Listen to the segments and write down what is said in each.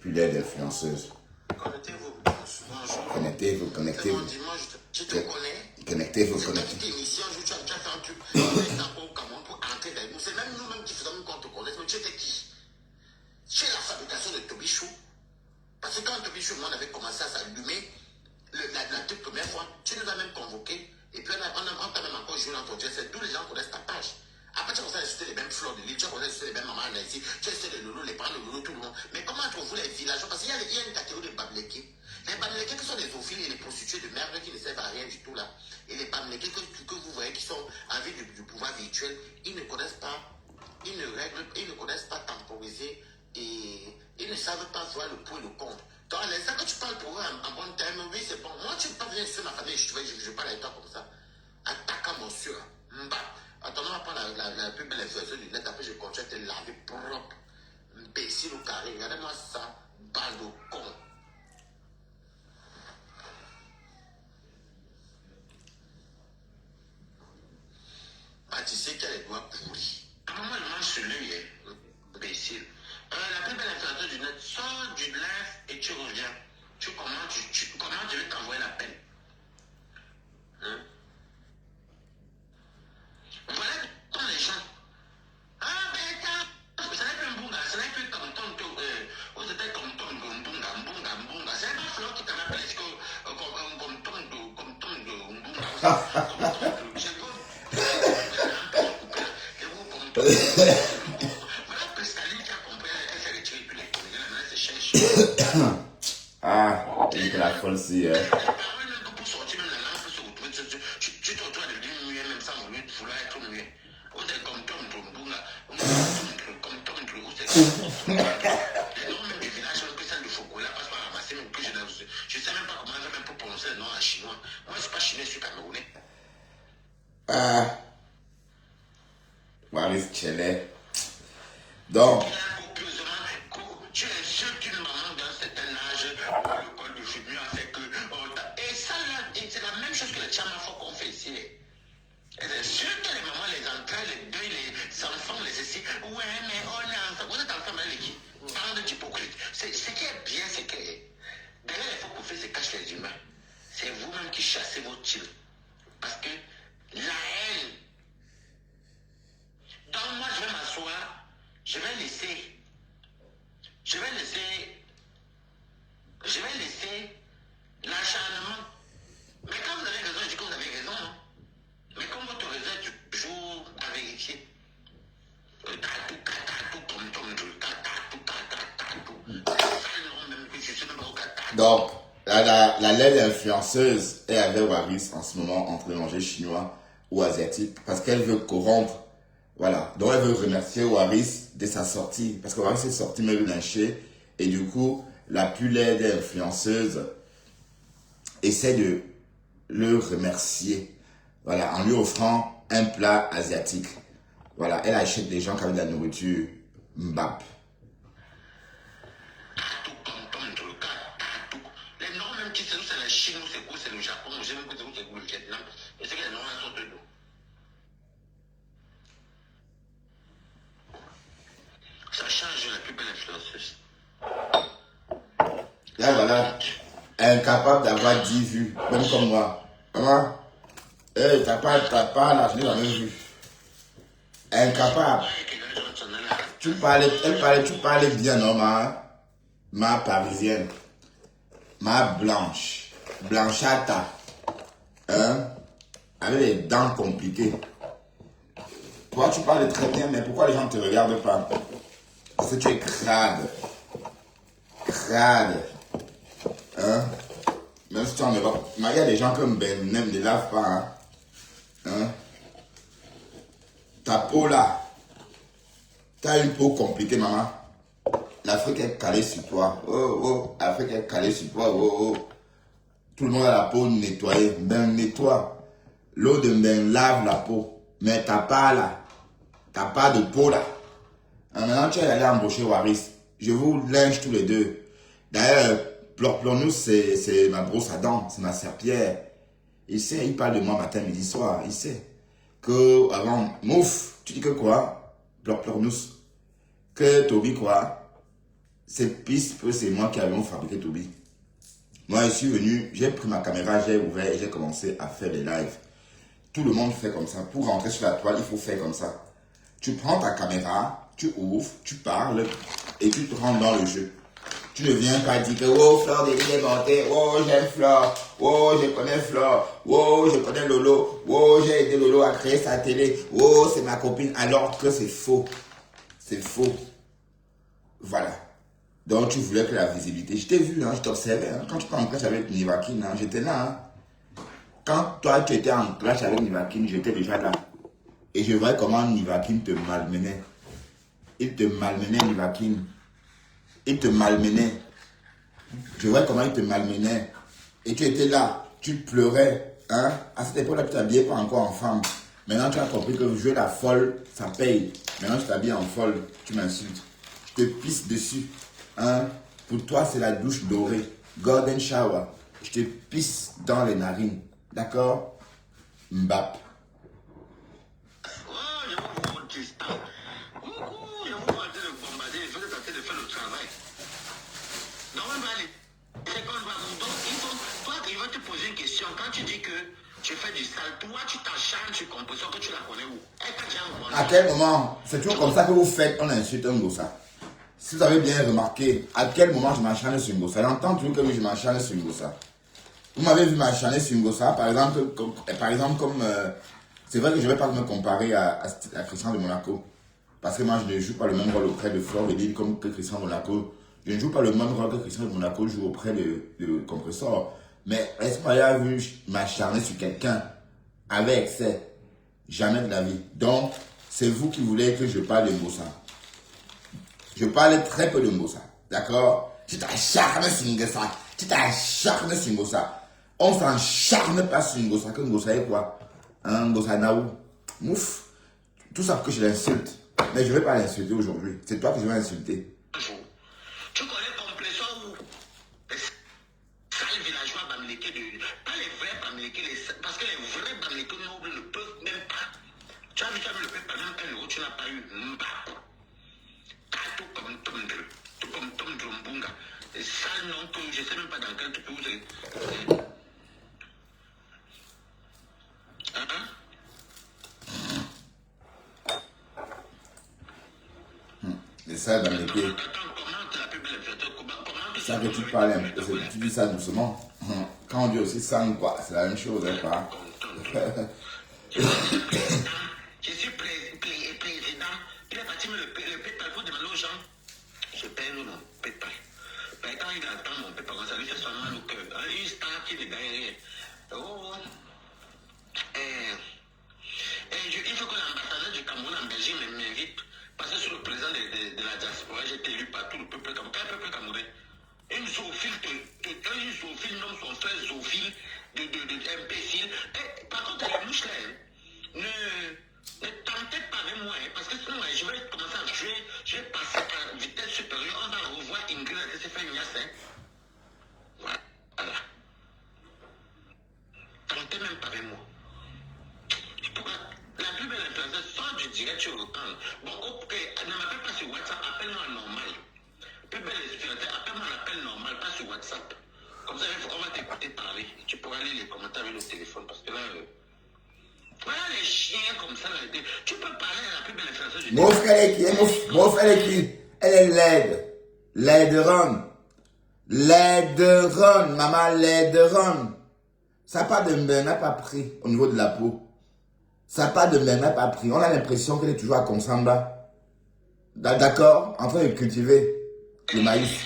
pullets d'influenceuses. Connectez-vous. Bonjour. Connectez-vous, C'est connectez-vous. mon dimanche, je te connais. Connectez-vous, C'est dans connectez-vous. cette émission, tu as fait un truc. Tu es encore au Cameroun pour entrer dans nous. C'est même nous-mêmes qui faisons qu'on te connaisse. Mais tu étais qui? Tu es la fabrication de Tobichou. Parce que quand Tobichou, moi, on avait commencé à s'allumer, la toute première fois, tu nous as même convoqués. Et puis on t'a même encore joué dans ton jet. Tous les gens connaissent ta page. Après, tu as commencé à insulter les mêmes fleurs de l'île, tu as commencé à insulter les mêmes mamans ici, tu as insulté les loulous, les parents de loulous, tout le monde. Mais comment trouvez-vous les villageois? Parce qu'il y a une catégorie de babléqués. Les babléqués qui sont des zoophiles et les prostituées de merde qui ne servent à rien du tout là. Et les babléqués que vous voyez qui sont en vue du pouvoir virtuel, ils ne connaissent pas, ils ne connaissent pas temporiser et ils ne savent pas voir le pour et le contre. Donc, à l'instant que tu parles pour eux en bon terme, oui, c'est bon. Moi, tu ne peux pas venir sur ma famille, je parle avec toi comme ça. Attaque à mon sûr. Attends, on va prendre la plus belle influenceuse du net, après je continue à te laver propre. Imbécile au carré, regardez-moi ça, balle de con. Tu sais qu'il y a les doigts pourris. À un moment, je mange sur lui, imbécile. La plus belle influenceuse du net, sors du live et tu reviens. Comment tu veux t'envoyer la peine? Hein? Voilà comme les gens. Ah, ben, ça n'est plus un bunga, ça n'est plus comme tonton, ou c'était comme tonton, bunga. C'est pas Flo qui t'en appelle, est-ce que, comme tonton, bunga. C'est quoi? Et vous, comme tonton. Voilà, Pescaline qui a compris, elle s'est retirée, puis les collègues, elle se cherche. Ah, il est la folle si. Pour sortir même la langue, pour se retrouver, tu te retrouves à devenir muet, même sans vouloir être muet. On est comme Tom Bunga, on est comme Tom Bunga, les noms même des villages, on peut ça de Fogola, passe par ramasser, mais que je sais même pas comment on fait même pour prononcer le nom en chinois. Moi, je suis pas chinois, je suis camerounais. Waris Tchele. Donc. Tu insultes une maman dans un certain âge, le col de cheveux a fait que. Et ça, c'est la même chose que les Tchamafos qu'on fait ici. Elles insultent les mamans, les entrailles, les deuils, les enfants, les ceci. Ouais, mais on est ensemble. Vous êtes ensemble avec qui? Bande d'hypocrites. Ce qui est bien, c'est que derrière les faux couffés se cachent les humains. C'est vous-même qui chassez vos tirs. Parce que la haine. Donc moi, je vais m'asseoir, je vais laisser l'acharnement. Mais quand vous avez raison, je dis que vous avez raison. Hein. Mais comme votre raison est toujours à vérifier. Donc, la laide influenceuse est avec Waris en ce moment entre manger chinois ou asiatique parce qu'elle veut corrompre. Voilà. Donc, elle veut remercier Waris de sa sortie parce que Waris est sorti même lynché et du coup, la plus laide influenceuse essaie de le remercier. Voilà, en lui offrant un plat asiatique. Voilà, elle achète des gens qui avaient de la nourriture mbap. Les noms même qui sont, c'est la Chine ou c'est quoi, c'est le Japon, ou j'ai même que c'est le Vietnam. Et c'est que les noms là sont de nous. Ça change la plus belle influenceuse. Là, voilà, incapable d'avoir 10 vues, même comme moi. Maman, hey, t'as pas là, je l'ai jamais vu. Incapable. Tu parlais bien, non, ma parisienne. Ma blanche. Blanchata. Hein? Avec les dents compliquées. Toi, tu parles très bien, mais pourquoi les gens ne te regardent pas? Parce que tu es crade. Crade. Hein? Même si tu en es pas. Mais il y a des gens comme Ben n'aiment ne lavent pas. Hein? Hein? Ta peau là. T'as une peau compliquée, maman. L'Afrique est calée sur toi. Oh, l'Afrique est calée sur toi. Oh. Tout le monde a la peau nettoyée. Ben nettoie. L'eau de ben lave la peau. Mais t'as pas là. T'as pas de peau là. Maintenant, tu es allé embaucher Waris. Je vous linge tous les deux. D'ailleurs, Plor-Plor-nous, c'est ma brosse à dents. C'est ma serpillère. Il sait, il parle de moi matin, midi, soir. Il sait. Que avant, mouf, tu dis que quoi? Plor-Plor-nous. Que Toby quoi? cette piste, c'est moi qui avons fabriqué Toby. Moi, je suis venu, j'ai pris ma caméra, j'ai ouvert et j'ai commencé à faire des lives. Tout le monde fait comme ça. Pour rentrer sur la toile, il faut faire comme ça. Tu prends ta caméra, tu ouvres, tu parles et tu te rends dans le jeu. Tu ne viens pas dire que oh, Flore Delis est monté, oh, j'aime Flore, oh, je connais Flore, oh, je connais Lolo, oh, j'ai aidé Lolo à créer sa télé, oh, c'est ma copine, alors que c'est faux. C'est faux. Voilà. Donc, tu voulais que la visibilité. Je t'ai vu, hein, je t'observais. Hein. Quand tu étais en clash avec Nivakin, hein, j'étais là. Hein. Quand toi, tu étais en clash avec Nivakin, j'étais déjà là. Et je voyais comment Nivakin te malmenait. Il te malmenait, Nivakin. Il te malmenait. Je voyais comment il te malmenait. Et tu étais là. Tu pleurais. Hein. À cette époque-là, tu t'habillais pas encore en femme. Maintenant, tu as compris que jouer la folle, ça paye. Maintenant, tu t'habilles en folle. Tu m'insultes. Je te pisse dessus. Hein? Pour toi, c'est la douche dorée. Golden shower. Je te pisse dans les narines. D'accord? Mbap. Oh, je vous vois distant. Je vous vois en train de bombarder, je vous êtes en train de faire le travail. Donc, on va aller. Donc, toi, il va te poser une question. Quand tu dis que tu fais du sale, toi, tu t'acharnes sur composition que tu la connais où? À quel moment? C'est toujours comme ça que vous faites, on insulte un gossa. Si vous avez bien remarqué, à quel moment je m'acharne sur Ngossa? J'entends toujours que je m'acharne sur Ngossa. Vous m'avez vu m'acharner sur Ngossa, par exemple, c'est vrai que je ne vais pas me comparer à Christian de Monaco. Parce que moi, je ne joue pas le même rôle auprès de Flore Delis comme que Christian de Monaco. Je ne joue pas le même rôle que Christian de Monaco joue auprès de Compressor. Mais est-ce que vous avez vu m'acharner sur quelqu'un avec excès? Jamais de la vie. Donc, c'est vous qui voulez que je parle de Ngossa. Je parle très peu de Ngossa, d'accord? Tu t'acharnes sur Ngossa. Tu t'acharnes sur Ngossa. On s'encharne pas sur Ngossa. Que Ngossa est quoi? Un Ngossa Naou. Mouf. Tout ça pour que je l'insulte. Mais je ne vais pas l'insulter aujourd'hui. C'est toi que je vais insulter. Tu connais Compression où? Les sales villageois bamlékés pas les vrais bamlékés, parce que les vrais bamlékés nobles ne peuvent même pas. Tu as vu, le peuple, par exemple, 1 euro, tu n'as pas eu. Tout comme Tom Drumbunga. Les sales noms que je ne sais même pas dans quel pays vous êtes. Les sales bamlékés. Ça que tu parles un peu, tu dis ça doucement. Quand on dit aussi sang, quoi, c'est la même chose, hein, pas? Je suis président, puis la partie le PayPal, il faut demander aux gens, je paye mon PayPal. Mais quand il attend mon PayPal, ça lui fait son mal au cœur. Une star qui ne gagne rien. Oh, il faut que l'ambassadeur du Cameroun en Belgique m'invite. Parce que sur le président de la diaspora, j'ai été élu par tout le peuple camerounais. Une zoophile nomme son frère zoophile d'imbécile. Par contre, les mouches là, ne tentez pas avec moi, parce que sinon, je vais commencer à jouer, je vais passer à vitesse supérieure, on va revoir Ingrid qui s'est fait une yasse. Voilà. Tentez même pas avec moi. La plus belle influenceuse, soit du direct, tu reprends. Bon, ok, ne m'appelle pas sur WhatsApp, appelle-moi normal. Plus belle influenceuse, appelle-moi un appel normal, pas sur WhatsApp. Comme ça, on va t'écouter parler. Tu pourras lire les commentaires avec le téléphone, parce que là, voilà les chiens comme ça, là, tu peux parler à la plus belle influenceuse du Mon frère est qui? Mon frère est qui? Elle est laide. Laideron. Laideron, maman, laideron. Ça pas de mber n'a pas pris au niveau de la peau. Ça pas de mber n'a pas pris. On a l'impression qu'elle est toujours à Konsamba. D'accord? En train de cultiver le maïs.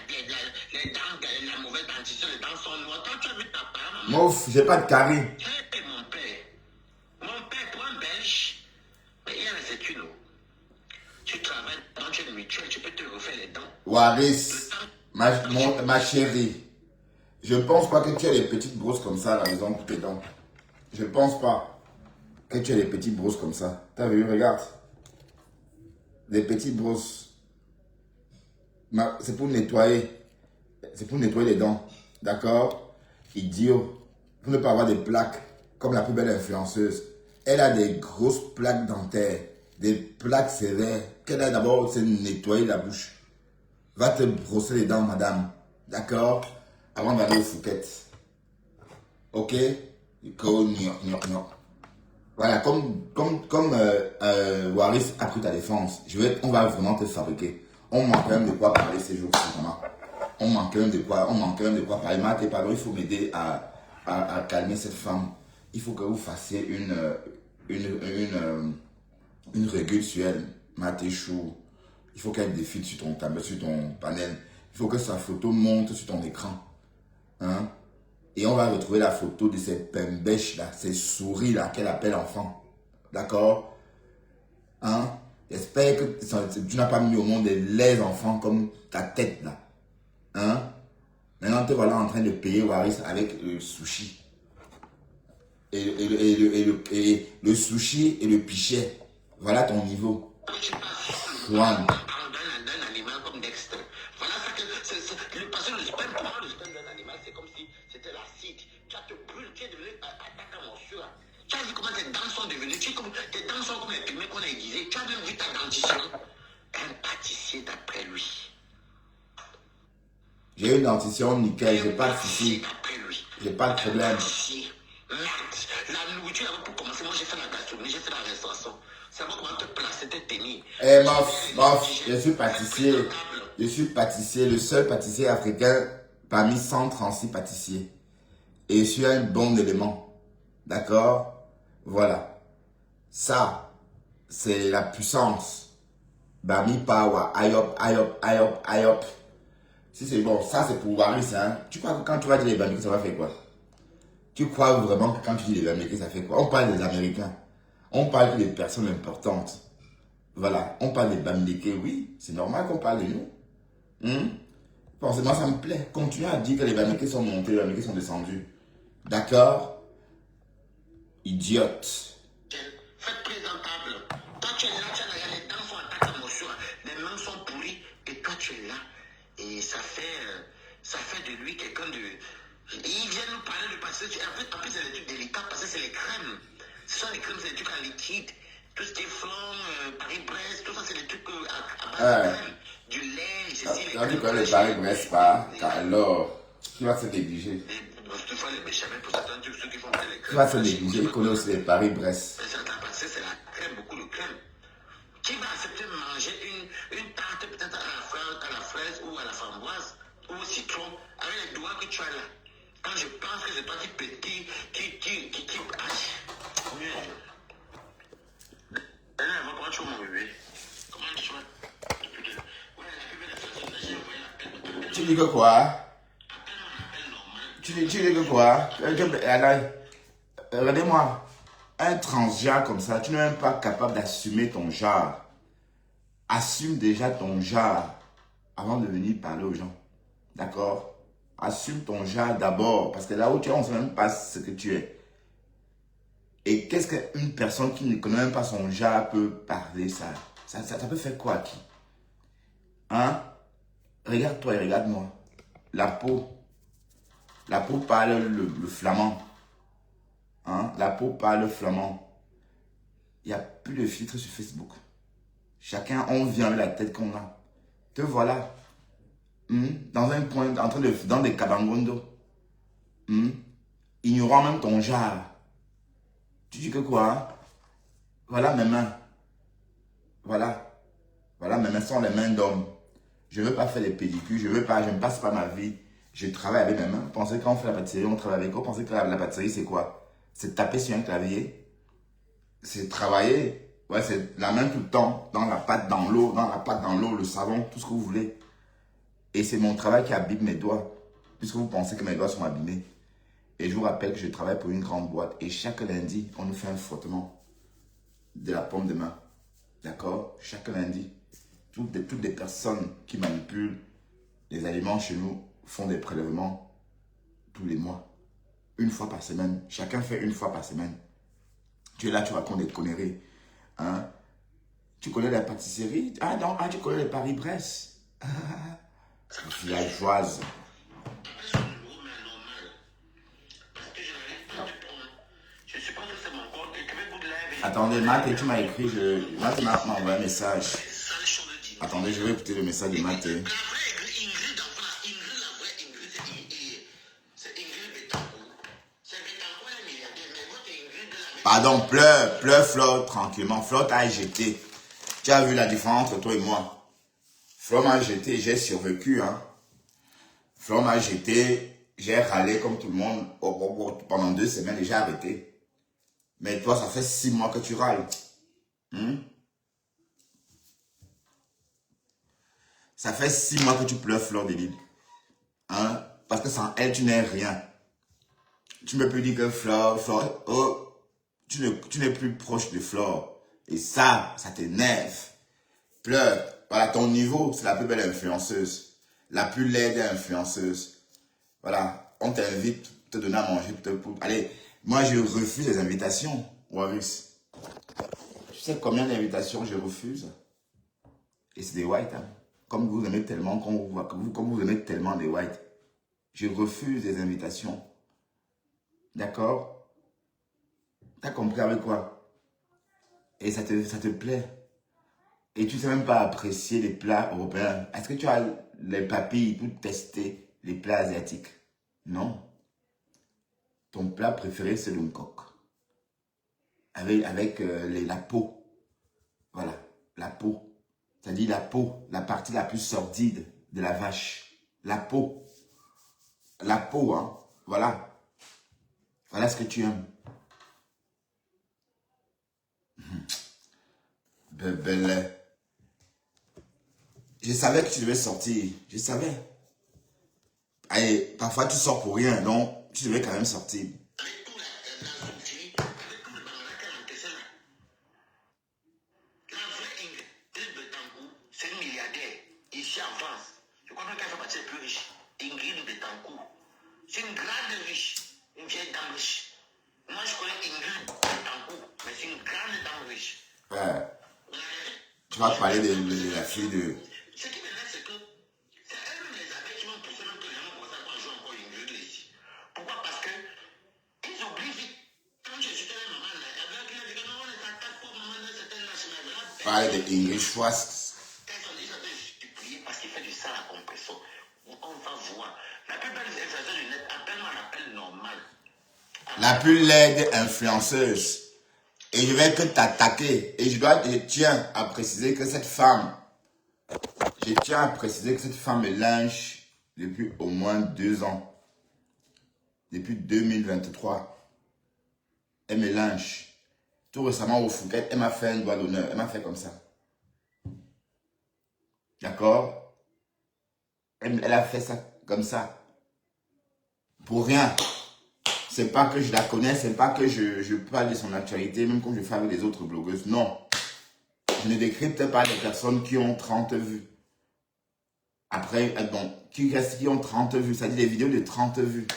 Les dents, la mauvaise dentition, les dents sont noires. Quand tu as vu ta part, Mouf, j'ai pas de carie. Mon père, pour un Belge, mais il y a la sécurité. Tu travailles dans une mutuelle, tu peux te refaire les dents. Waris, ma chérie, je ne pense pas que tu aies des petites brosses comme ça à la maison pour tes dents. Je ne pense pas que tu aies des petites brosses comme ça. T'as vu, regarde. Des petites brosses. C'est pour nettoyer. C'est pour nettoyer les dents. D'accord? Idiot. Pour ne pas avoir des plaques comme la plus belle influenceuse. Elle a des grosses plaques dentaires. Des plaques sévères. Qu'elle a d'abord, c'est nettoyer la bouche. Va te brosser les dents, madame. D'accord? Avant d'aller au Fouquet. Ok? Voilà, comme Waris a pris ta défense, on va vraiment te fabriquer. On manque quand même de quoi parler ces jours-ci, vraiment. On manque quand même de quoi parler. Matt, pardon, il faut m'aider à calmer cette femme. Il faut que vous fassiez une régule sur elle. Matt Chou. Il faut qu'elle défile sur ton panel. Il faut que sa photo monte sur ton écran. Hein? Et on va retrouver la photo de ces pembèches là, ces souris là qu'elle appelle enfant. D'accord? Hein? J'espère que tu n'as pas mis au monde les enfants comme ta tête là. Hein? Maintenant te voilà en train de payer Waris avec le sushi. Et le sushi et le pichet. Voilà ton niveau. Juan. D'un animal comme Dexter. Voilà ça que parce que le sperme d'un animal, c'est comme si c'était l'acide. Tu te brûles, tu es devenu attaque à morsure. Tu as vu comment tes dents sont devenues, tes dents sont comme les pigments qu'on a aiguisés. Tu as même vu ta dentition. Un pâtissier d'après lui. J'ai une dentition nickel, j'ai pas de soucis. J'ai pas de problème. La nourriture, pour commencer, moi j'ai fait la gastronomie, j'ai fait la restauration. C'est moi comment te placer, te tenir. Eh, mof, je suis pâtissier. Je suis pâtissier, le seul pâtissier africain parmi 136 pâtissiers. Et je suis un bon élément. D'accord? Voilà. Ça, c'est la puissance. Bami Power, Ayop, Ayop, Ayop, Ayop. Si c'est bon, ça c'est pour Waris, hein. Tu crois que quand tu vas dire les Bamileke, ça va faire quoi? Tu crois vraiment que quand tu dis les Bamileke, ça fait quoi? On parle des Américains. On parle des personnes importantes. Voilà, on parle des Bamileke, oui, c'est normal qu'on parle de nous. Forcément, ça me plaît. Continuez à dire que les Bamileke sont montés, les Bamileke sont descendus. D'accord? Idiote. Faites présentable. Toi, tu es là, les dents sont attaquées à morsure, les mains sont pourries, et toi, tu es là. Et ça fait de lui quelqu'un de... Il vient nous parler de pâtisserie. En plus, c'est des trucs délicats parce que c'est les crèmes. Ce sont les crèmes, c'est des trucs en liquide. Tout ce qui est flan, Paris-Brest, tout ça, c'est des trucs à base de crème. Du lait, ceci, les crèmes. Quand tu connais le Paris-Brest pas, alors, tu vas se négliger. Tu vois les béchamel pour certains trucs, ceux qui font les crèmes. Tu vas se négliger, il connaît aussi les Paris-Brest. Certains pâtisseries, c'est la crème, beaucoup de crème. Qui va accepter de manger une tarte peut-être à la fraise ou à la framboise ou au citron avec les doigts que tu as là? Quand je pense que c'est toi qui comment tu vas mon bébé? Comment tu vas? Tu dis que quoi? Tu dis que quoi? Regardez-moi. Un transgenre comme ça, tu n'es même pas capable d'assumer ton genre. Assume déjà ton genre avant de venir parler aux gens. D'accord? Assume ton genre d'abord. Parce que là où tu es, on ne sait même pas ce que tu es. Et qu'est-ce qu'une personne qui ne connaît même pas son genre peut parler ça? Ça peut faire quoi à qui? Hein? Regarde-toi et regarde-moi. La peau parle le flamand. Hein? La peau parle flamand. Il n'y a plus de filtre sur Facebook. Chacun, on vient avec la tête qu'on a. Te voilà. Dans un coin, dans des cabangondo. Ignorant même ton genre. Tu dis que quoi? Voilà mes mains. Voilà. Voilà mes mains sont les mains d'homme. Je ne veux pas faire des pédicures. Je ne passe pas ma vie. Je travaille avec mes mains. Vous pensez que quand on fait la pâtisserie, on travaille avec quoi? Vous pensez que la pâtisserie, c'est quoi? C'est taper sur un clavier. C'est travailler. Ouais, c'est la main tout le temps. Dans la pâte, dans l'eau. Dans la pâte, dans l'eau, le savon, tout ce que vous voulez. Et c'est mon travail qui abîme mes doigts. Puisque vous pensez que mes doigts sont abîmés. Et je vous rappelle que je travaille pour une grande boîte. Et chaque lundi, on nous fait un frottement de la paume de main. D'accord? Chaque lundi. Toutes les personnes qui manipulent les aliments chez nous font des prélèvements tous les mois. Une fois par semaine. Chacun fait une fois par semaine. Tu es là, tu racontes des conneries. Hein? Tu connais la pâtisserie? Ah non, tu connais les Paris-Brest. Villageoise. Attendez, Matt, tu m'as écrit, Matt m'a envoyé un message. Attendez, je vais écouter le message de Matt. Pardon, pleure, Flore, tranquillement. Flore t'a jeté. Tu as vu la différence entre toi et moi. Flore m'a jeté, j'ai survécu. Hein. Flore m'a jeté, j'ai râlé comme tout le monde. Pendant 2 semaines et j'ai arrêté. Mais toi, ça fait 6 mois que tu râles. Ça fait 6 mois que tu pleures, Fleur de Lille. Hein? Parce que sans elle, tu n'es rien. Tu ne peux plus dire que Fleur, oh, tu n'es plus proche de Fleur. Et ça t'énerve. Pleure. Voilà, ton niveau, c'est la plus belle influenceuse. La plus laide influenceuse. Voilà, on t'invite, te donner à manger. Allez, moi je refuse les invitations, Waris. Tu sais combien d'invitations je refuse? Et c'est des whites, hein. Comme vous aimez tellement qu'on vous voit, comme vous aimez tellement des whites. Je refuse les invitations. D'accord? T'as compris avec quoi? Et ça te plaît. Et tu ne sais même pas apprécier les plats européens. Est-ce que tu as les papilles pour tester les plats asiatiques? Non. Ton plat préféré, c'est le coq. Avec la peau. Voilà, la peau. C'est-à-dire la peau, la partie la plus sordide de la vache. La peau. La peau, hein. Voilà. Voilà ce que tu aimes. Belle. Je savais que tu devais sortir. Je savais. Allez, parfois tu sors pour rien, donc tu devais quand même sortir. C'est une milliardaire ici en France. Je crois même qu'elle fait partie des plus riches. Ingrid Betancourt. C'est une grande riche, une vieille dame riche. Moi, je connais Ingrid Betancourt, mais c'est une grande dame riche. Tu vas parler de la fille de... Ce qui m'énerve, c'est que c'est elles les abeilles qui m'ont poussé même que les gens commencent à jouer encore Ingrid ici. Pourquoi? Parce que ils oublient vite. Quand je suis allé à maman, elle a dit que non, on les attaque pour maman, c'était une nationale. Parler de English Wasps. Parce qu'il fait du sale à compression. On va voir. La plus belle influenceuse du net, appelle-moi un appel normal. La plus laide influenceuse. Et je vais que t'attaquer. Et je tiens à préciser que cette femme, me lynche depuis au moins 2 ans. Depuis 2023. Elle me lynche. Tout récemment au Fouquet, elle m'a fait un doigt d'honneur. Elle m'a fait comme ça. D'accord? Elle a fait ça comme ça. Pour rien. C'est pas que je la connais, c'est pas que je parle de son actualité, même comme je fais avec les autres blogueuses. Non. Je ne décrypte pas des personnes qui ont 30 vues. Après, bon, qui ont 30 vues, c'est-à-dire des vidéos de 30 vues,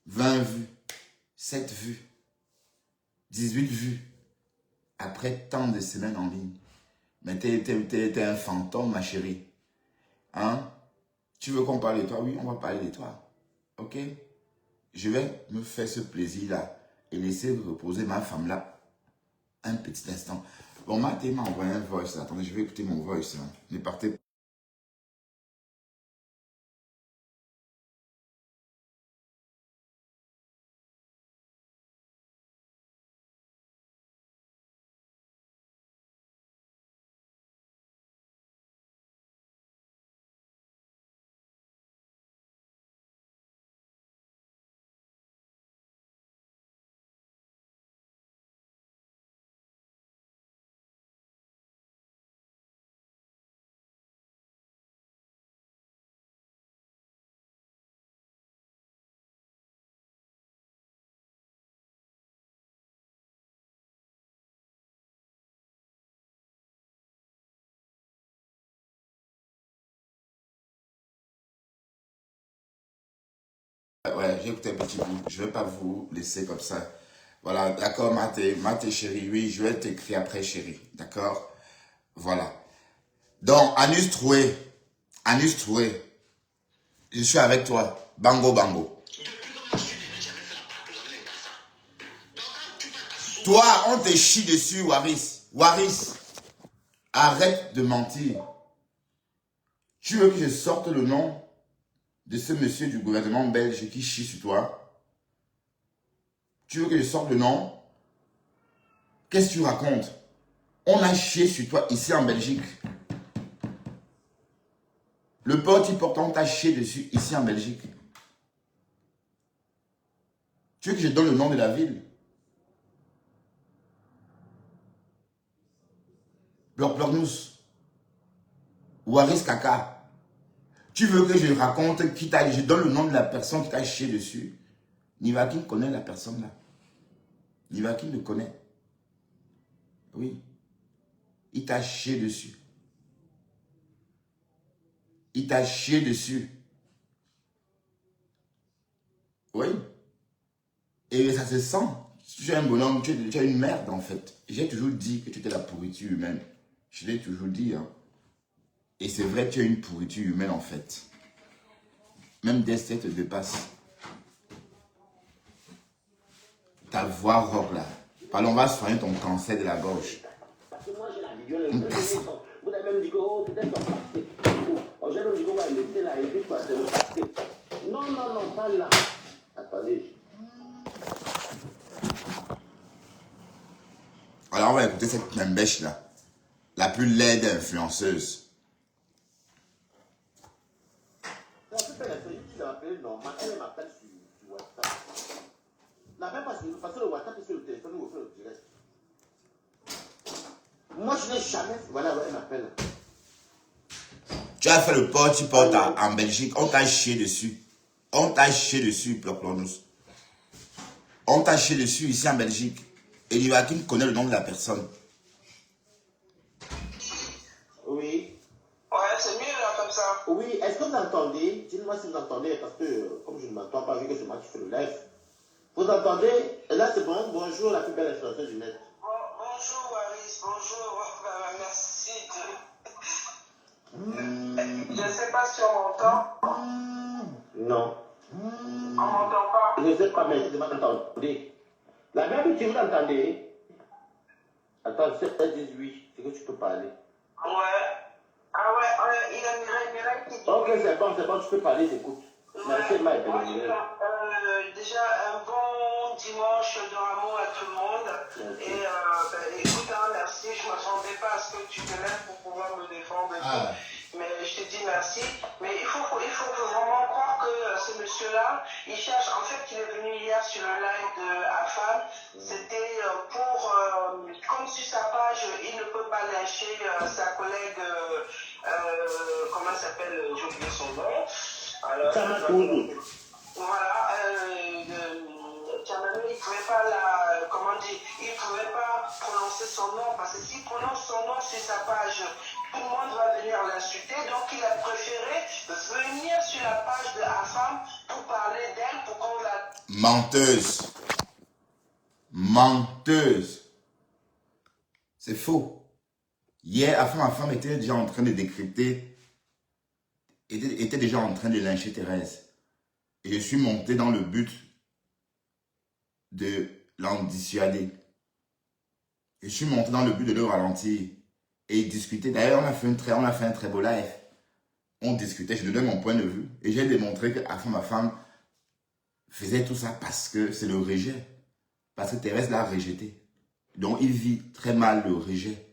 20 vues, 7 vues, 18 vues. Après tant de semaines en ligne. Mais t'es un fantôme, ma chérie. Hein? Tu veux qu'on parle de toi? Oui, on va parler de toi. Ok? Je vais me faire ce plaisir-là et laisser reposer ma femme-là un petit instant. Bon, Mathé m'a envoyé un voice. Attendez, je vais écouter mon voice. Hein. Ne partez pas. Ouais, j'ai écouté un petit bout. Je ne vais pas vous laisser comme ça. Voilà, d'accord, Mathé chérie. Oui, je vais t'écrire après chérie. D'accord? Voilà. Donc, Anus Troué. Je suis avec toi. Bango, bango. Toi, on te chie dessus, Waris. Waris, arrête de mentir. Tu veux que je sorte le nom de ce monsieur du gouvernement belge qui chie sur toi? Tu veux que je sorte le nom? Qu'est-ce que tu racontes? On a chié sur toi ici en Belgique. Le porte important t'a chié dessus ici en Belgique. Tu veux que je donne le nom de la ville? Bloc-nous. Waris Kaka. Tu veux que je raconte qui t'a... Je donne le nom de la personne qui t'a chié dessus. Nivakin connaît la personne là. Nivakin le connaît. Oui. Il t'a chié dessus. Il t'a chié dessus. Oui. Et ça se sent. Tu es un bonhomme, tu es une merde en fait. J'ai toujours dit que tu étais la pourriture humaine. Je l'ai toujours dit. Hein. Et c'est vrai, tu es une pourriture humaine en fait. Même Destin te dépasse. Ta voix rock là. Parlons, on va soigner ton cancer de la gorge. Parce que moi j'ai la vidéo, vous avez même dit que oh, peut-être ton passé. Oh, j'ai même dit que ouais, laissez là, et puis quoi, c'est le passé. Non, non, non, pas là. Attendez. Alors on va écouter cette même bêche là. La plus laide influenceuse. La plus belle influenceuse, tu l'as appelée normal, elle m'appelle sur WhatsApp. La même parce que le WhatsApp est sur le téléphone, où on fait le direct. Moi je n'ai jamais. Voilà, ouais, elle m'appelle. Tu as fait le port, tu portes en Belgique, on t'a chié dessus. On t'a chié dessus, Bloc-nous. On t'a chié dessus ici en Belgique. Et Joachim connaît le nom de la personne. Oui. Ouais, c'est mieux là comme ça. Oui, est-ce que vous entendez? Dites-moi si vous entendez, parce que comme je ne m'entends pas, vu que c'est moi qui fais le live. Vous entendez? Là c'est bon, bonjour la plus belle influenceuse du net. Bonjour Waris, bonjour, merci de... Je ne sais pas si on m'entend. Non. On m'entend pas. Je ne sais pas, mais vous m'entendez. La même que vous entendez. Attends, c'est 18, c'est que tu peux parler. Ouais. Ah ouais, il y a Mireille qui dit... Ok, c'est bon, tu peux parler, j'écoute. Merci, Mike. Déjà, un bon dimanche de amour à tout le monde. Merci. Et écoute, merci, je ne m'attendais pas à ce que tu te lèves pour pouvoir me défendre. Ah. Mais je te dis merci. Mais il faut vraiment croire que ce monsieur-là, il cherche, en fait, il est venu hier sur le live de AFAM. C'était pour, comme sur sa page, il ne peut pas lâcher sa collègue, comment elle s'appelle, j'ai oublié son nom. Alors, voilà, Tchamanou, il ne pouvait pas il pouvait pas prononcer son nom, parce que s'il prononce son nom sur sa page, tout le monde va venir l'insulter, donc il a préféré venir sur la page de AFAM pour parler d'elle, pour qu'on la... Menteuse. Menteuse. C'est faux. Hier, AFAM était déjà en train de décrypter, était déjà en train de lyncher Thérèse. Et je suis monté dans le but de l'en dissuader. Je suis monté dans le but de le ralentir et discuter. D'ailleurs, on a fait un très beau live. On discutait, je donnais mon point de vue et j'ai démontré que ma femme faisait tout ça parce que c'est le rejet. Parce que Thérèse l'a rejeté. Donc, il vit très mal le rejet.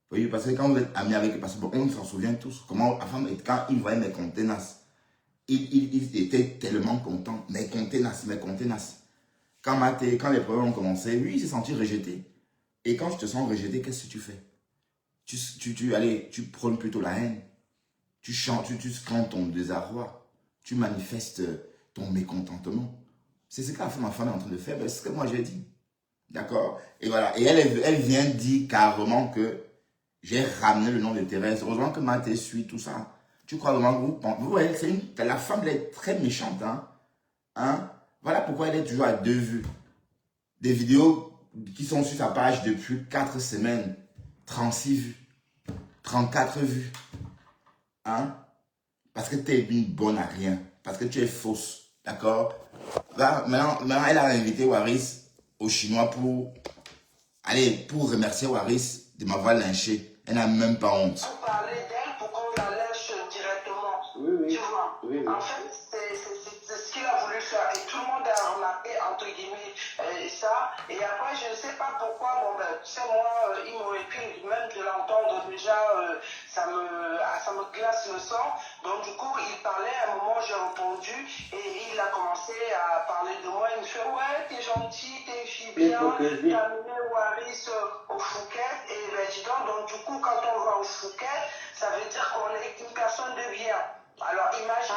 Vous voyez, parce que quand vous êtes amis avec, parce qu'on s'en souvient tous, comment quand il voyait mes contenances, il était tellement content, mes contenances. Quand les problèmes ont commencé, lui, il s'est senti rejeté. Et quand je te sens rejeté, qu'est-ce que tu fais? Tu prônes plutôt la haine. Tu chantes, tu scandes ton désarroi. Tu manifestes ton mécontentement. C'est ce que ma femme est en train de faire. C'est ce que moi j'ai dit. D'accord? Et voilà. Et elle vient dire carrément que j'ai ramené le nom de Thérèse. Heureusement que Mathé suit tout ça. Tu crois vraiment que vous voyez, la femme, elle est très méchante. Hein? Voilà pourquoi elle est toujours à 2 vues. Des vidéos qui sont sur sa page depuis 4 semaines. 36 vues. 34 vues. Hein? Parce que tu es une bonne à rien. Parce que tu es fausse. D'accord? Maintenant, elle a invité Waris au Chinois pour remercier Waris de m'avoir lynché. Elle n'a même pas honte. On parlait d'elle pour qu'on la lâche directement. Oui. Tu vois? Oui. En fait, c'est ce qu'il a voulu faire. Et tout le monde a remarqué, entre guillemets, ça ça. Et après, je ne sais pas pourquoi, bon ben, tu sais, moi, il m'aurait pu, même de l'entendre déjà, ça me glace le sang. Donc du coup, il parlait, à un moment, j'ai répondu, et il a commencé à parler de moi. Il me fait, ouais, t'es gentil, t'es une fille bien, t'as amené Waris au Phuket. Et ben, dis donc du coup, quand on va au Phuket, ça veut dire qu'on est une personne de bien. Alors, imagine...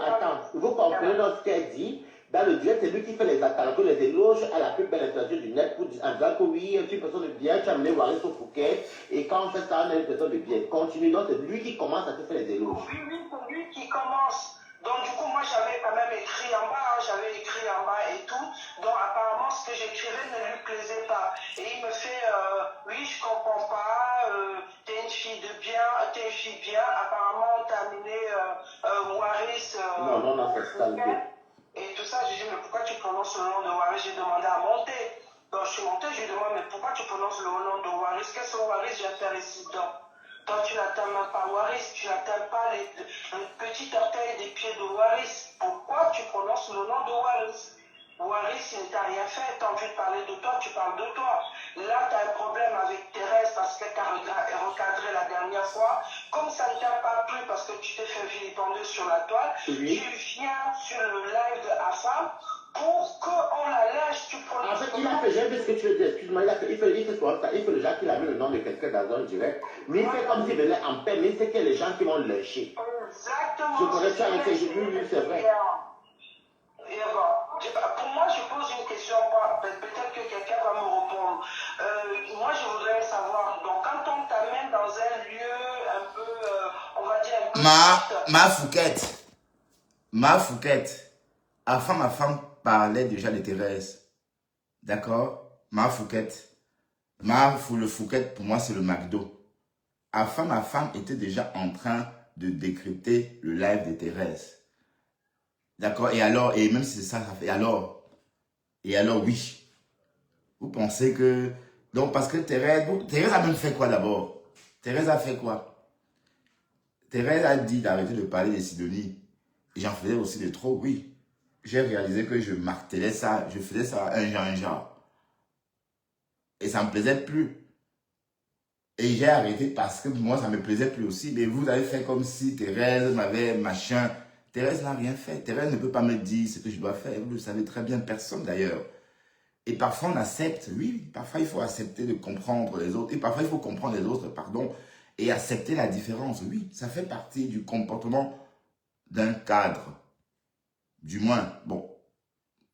Attends. Vous comprenez dans ce qu'elle dit? Dans le duel, c'est lui qui fait les attaques, les éloges à la plus belle intention du net pour dire, en disant que oui, tu es une personne de bien, tu as amené Waris au Phuket, et quand on fait ça, on est une personne de bien. Continue, donc c'est lui qui commence à te faire les éloges. Oui, c'est lui qui commence. Donc, du coup, moi, j'avais quand même écrit en bas, j'avais écrit en bas et tout. Donc, apparemment, ce que j'écrivais ne lui plaisait pas. Et il me fait, oui, je comprends pas, t'es une fille de bien, t'es une fille bien. Apparemment, t'as amené Waris. Non, c'est ça le bien. Et tout ça, j'ai dit, mais pourquoi tu prononces le nom de Waris? J'ai demandé à monter. Donc, je suis monté, je lui demande, mais pourquoi tu prononces le nom de Waris? Qu'est-ce que Waris vient faire ici dedans? Toi, tu n'atteins même pas Waris, tu n'atteins pas le petit orteil des pieds de Waris. Pourquoi tu prononces le nom de Waris? Waris, il ne t'a rien fait. Tu as envie de parler de toi, tu parles de toi. Là, tu as un problème avec Thérèse parce qu'elle t'a recadré la dernière fois. Comme ça ne t'a pas plu parce que tu t'es fait vilipender sur la toile, Oui. tu viens sur le live de Afam pour qu'on la lâche, tu prononces. En fait, il a fait, j'ai vu ce que tu veux dire, excuse-moi, il fait quoi ça? Il fait le genre qu'il a mis le nom de quelqu'un dans un direct, mais il fait comme s'il venait en paix, mais il sait qu'il y a les gens qui vont lâcher. Exactement. Je connais ça avec ses oui, c'est vrai. Et bon, pour moi, je pose une question, peut-être que quelqu'un va me répondre. Moi, je voudrais savoir, donc quand on t'amène dans un lieu un peu, on va dire un peu... Ma Fouquette. Avant, ma femme parlait déjà de Thérèse. D'accord? Ma Fouquette. Le Fouquette, pour moi, c'est le McDo. Avant, ma femme était déjà en train de décrypter le live de Thérèse. D'accord? Et alors, et même si c'est ça, ça fait. Et alors, oui. Vous pensez que. Donc, parce que Thérèse a même fait quoi d'abord? Thérèse a fait quoi? Thérèse a dit d'arrêter de parler des Sidonie. Et j'en faisais aussi de trop, oui. J'ai réalisé que je martelais ça, je faisais ça un genre. Et ça ne me plaisait plus. Et j'ai arrêté parce que moi, ça ne me plaisait plus aussi. Mais vous avez fait comme si Thérèse m'avait machin. Thérèse n'a rien fait. Thérèse ne peut pas me dire ce que je dois faire. Vous le savez très bien, personne d'ailleurs. Et parfois, on accepte. Oui, parfois, il faut accepter de comprendre les autres. Et parfois, il faut comprendre les autres, pardon. Et accepter la différence. Oui, ça fait partie du comportement d'un cadre. Du moins, bon.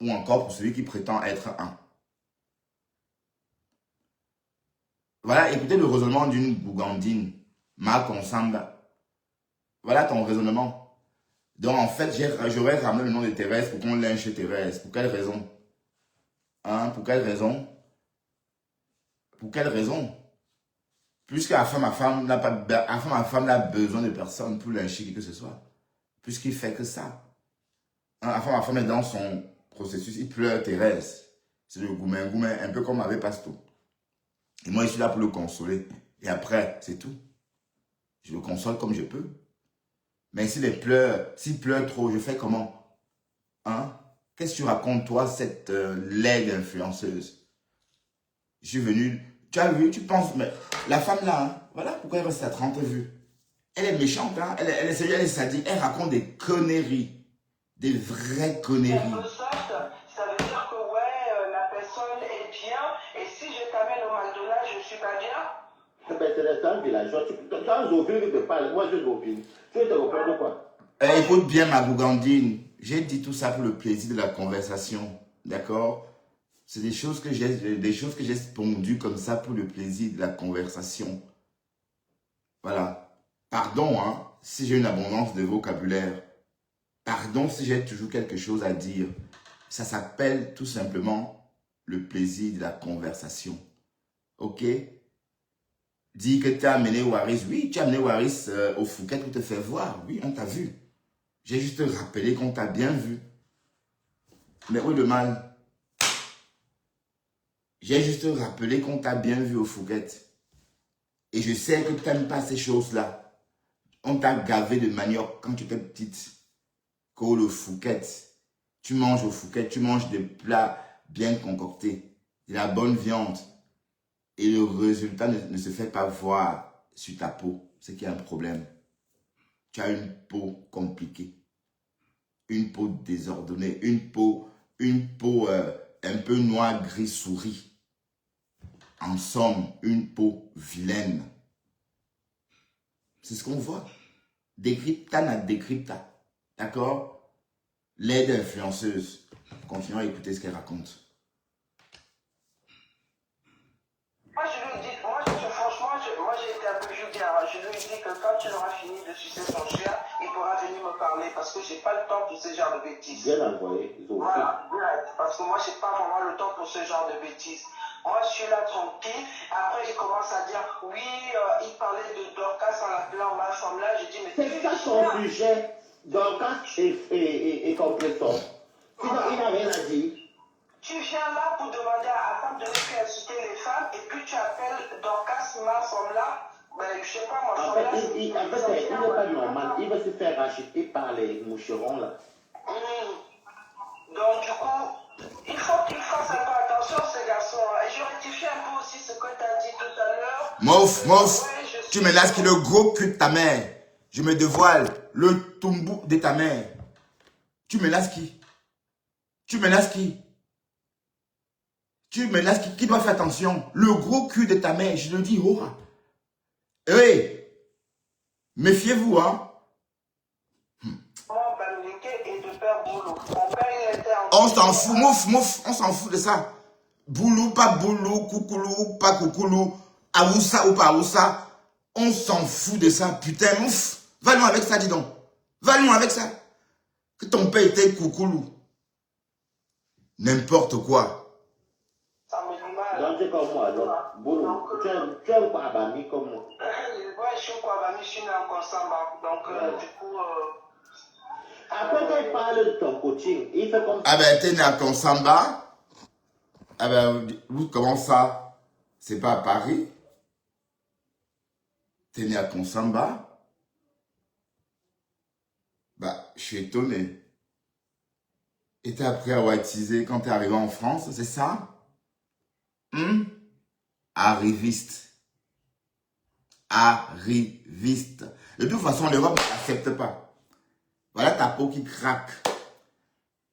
Ou encore pour celui qui prétend être un. Voilà, écoutez le raisonnement d'une Bougandine, Ma Consamba. Voilà ton raisonnement. Donc, en fait, j'aurais ramené le nom de Thérèse pour qu'on lynche Thérèse. Pour quelle raison? Hein? Pour quelle raison? Pour quelle raison? Puisque ma femme n'a besoin de personne pour lyncher qui que ce soit. Puisqu'il fait que ça. Hein? Ma femme est dans son processus, il pleure Thérèse. C'est le goumen, un peu comme avec Pasto. Et moi, je suis là pour le consoler. Et après, c'est tout. Je le console comme je peux. Mais s'il pleure trop, je fais comment? Hein? Qu'est-ce que tu racontes, toi, cette laide influenceuse? Je suis venu, tu as vu, tu penses, mais la femme là, hein, voilà pourquoi elle reste à 30 vues. Elle est méchante, hein? Elle est sadique, elle raconte des conneries. Des vraies conneries. Ça veut dire que ouais, la personne est bien, et si je t'amène au McDonald's, je ne suis pas bien? Ben, c'est les gens villageois. Tu as un zopile qui te parle, moi je zopile. Tu veux te reprendre quoi? Écoute bien ma Bougandine, j'ai dit tout ça pour le plaisir de la conversation, d'accord? C'est des choses que j'ai spondues comme ça pour le plaisir de la conversation. Voilà. Pardon, hein, si j'ai une abondance de vocabulaire. Pardon si j'ai toujours quelque chose à dire. Ça s'appelle tout simplement le plaisir de la conversation. Ok? Dis que tu as amené Waris. Oui, tu as amené Waris au Phuket pour te faire voir. Oui, on t'a vu. J'ai juste rappelé qu'on t'a bien vu. Mais où est le mal? J'ai juste rappelé qu'on t'a bien vu au Phuket. Et je sais que tu n'aimes pas ces choses-là. On t'a gavé de manioc quand tu étais petite. Qu'au le Phuket. Tu manges au Phuket, tu manges des plats bien concocté, de la bonne viande, et le résultat ne se fait pas voir sur ta peau, c'est qu'il y a un problème. Tu as une peau compliquée, une peau désordonnée, une peau un peu noire, gris, souris. En somme, une peau vilaine. C'est ce qu'on voit. Décrypta na décrypta. D'accord? L'aide influenceuse. Continuons à écouter ce qu'elle raconte. Moi, j'ai été un peu vulgaire. Je lui ai dit que quand tu auras fini de sucer son chien, il pourra venir me parler parce que j'ai pas le temps pour ce genre de bêtises. Bien envoyé, ils ont Voilà, direct. Parce que moi, j'ai pas vraiment le temps pour ce genre de bêtises. Moi, je suis là tranquille. Après, il commence à dire, oui, il parlait de Dorcas en l'appelant ma femme là. J'ai dit, mais c'est ça son sujet. Dorcas et complétant. Sinon, il n'a rien à dire. Tu viens là pour demander à femme de ne plus insulter les femmes et puis tu appelles Dorcas ma femme là. Ben, je sais pas, moi, En fait, il n'est pas normal. Il va se faire racheter par les moucherons là. Donc, du coup, il faut qu'il fasse un peu attention, ces garçons. Et je rectifie un peu aussi ce que tu as dit tout à l'heure. Mouf, Ouais, tu me lasses qui le gros cul de ta mère. Je me dévoile le tumbou de ta mère. Tu me lasses qui? Tu me lasses qui? Tu me lasses qui doit faire attention? Le gros cul de ta mère, je le dis, oh. Oui, méfiez-vous, hein. On s'en fout, mouf, on s'en fout de ça. Boulou, pas boulou, coucoulou, pas coucoulou, aoussa ou pas aoussa. On s'en fout de ça, putain, mouf. Va-nous avec ça, dis donc. Va-nous avec ça. Que ton père était coucoulou. N'importe quoi. Ça me dit mal. Donc, c'est comme moi, donc. Boulou, tu es un Kwabami comme moi. Ouais, je suis Kwabami, je suis né en Konsamba. Donc, du coup... Après, quand il parle de ton coaching, il fait comme ça. Ah ben, t'es né à Konsamba. Ah ben, comment ça? C'est pas à Paris? T'es né à Konsamba? Bah, je suis étonné. Et t'as appris à whiteiser quand t'es arrivé en France, c'est ça? Arriviste. Arriviste. De toute façon, l'Europe n'accepte pas. Voilà ta peau qui craque.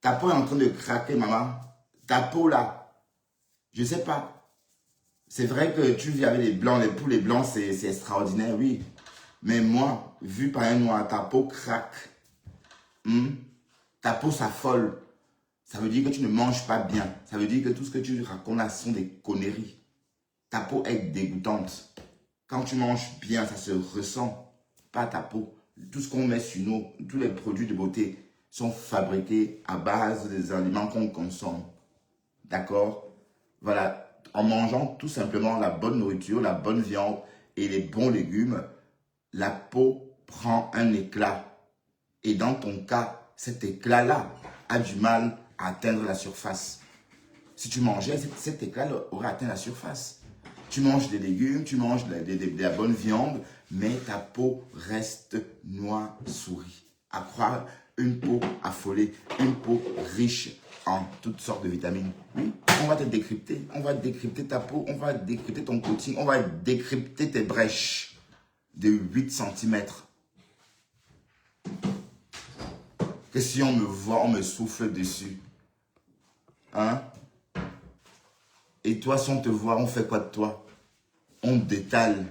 Ta peau est en train de craquer, maman. Ta peau là, je sais pas. C'est vrai que tu vis avec les blancs, les poulets blancs, c'est extraordinaire, oui. Mais moi, vu par un noir, ta peau craque. Ta peau s'affole. Ça veut dire que tu ne manges pas bien. Ça veut dire que tout ce que tu racontes là sont des conneries. Ta peau est dégoûtante. Quand tu manges bien, ça se ressent. Pas ta peau. Tout ce qu'on met sur nous, tous les produits de beauté sont fabriqués à base des aliments qu'on consomme. D'accord? Voilà. En mangeant tout simplement la bonne nourriture, la bonne viande et les bons légumes, la peau prend un éclat. Et dans ton cas, cet éclat-là a du mal à atteindre la surface. Si tu mangeais, cet éclat aurait atteint la surface. Tu manges des légumes, tu manges de la bonne viande, mais ta peau reste noire souris. À croire une peau affolée, une peau riche en toutes sortes de vitamines. Oui, on va te décrypter. On va décrypter ta peau, on va décrypter ton coating, on va décrypter tes brèches de 8 cm. Que si on me voit, on me souffle dessus. Hein? Et toi, si on te voit, on fait quoi de toi? On détale.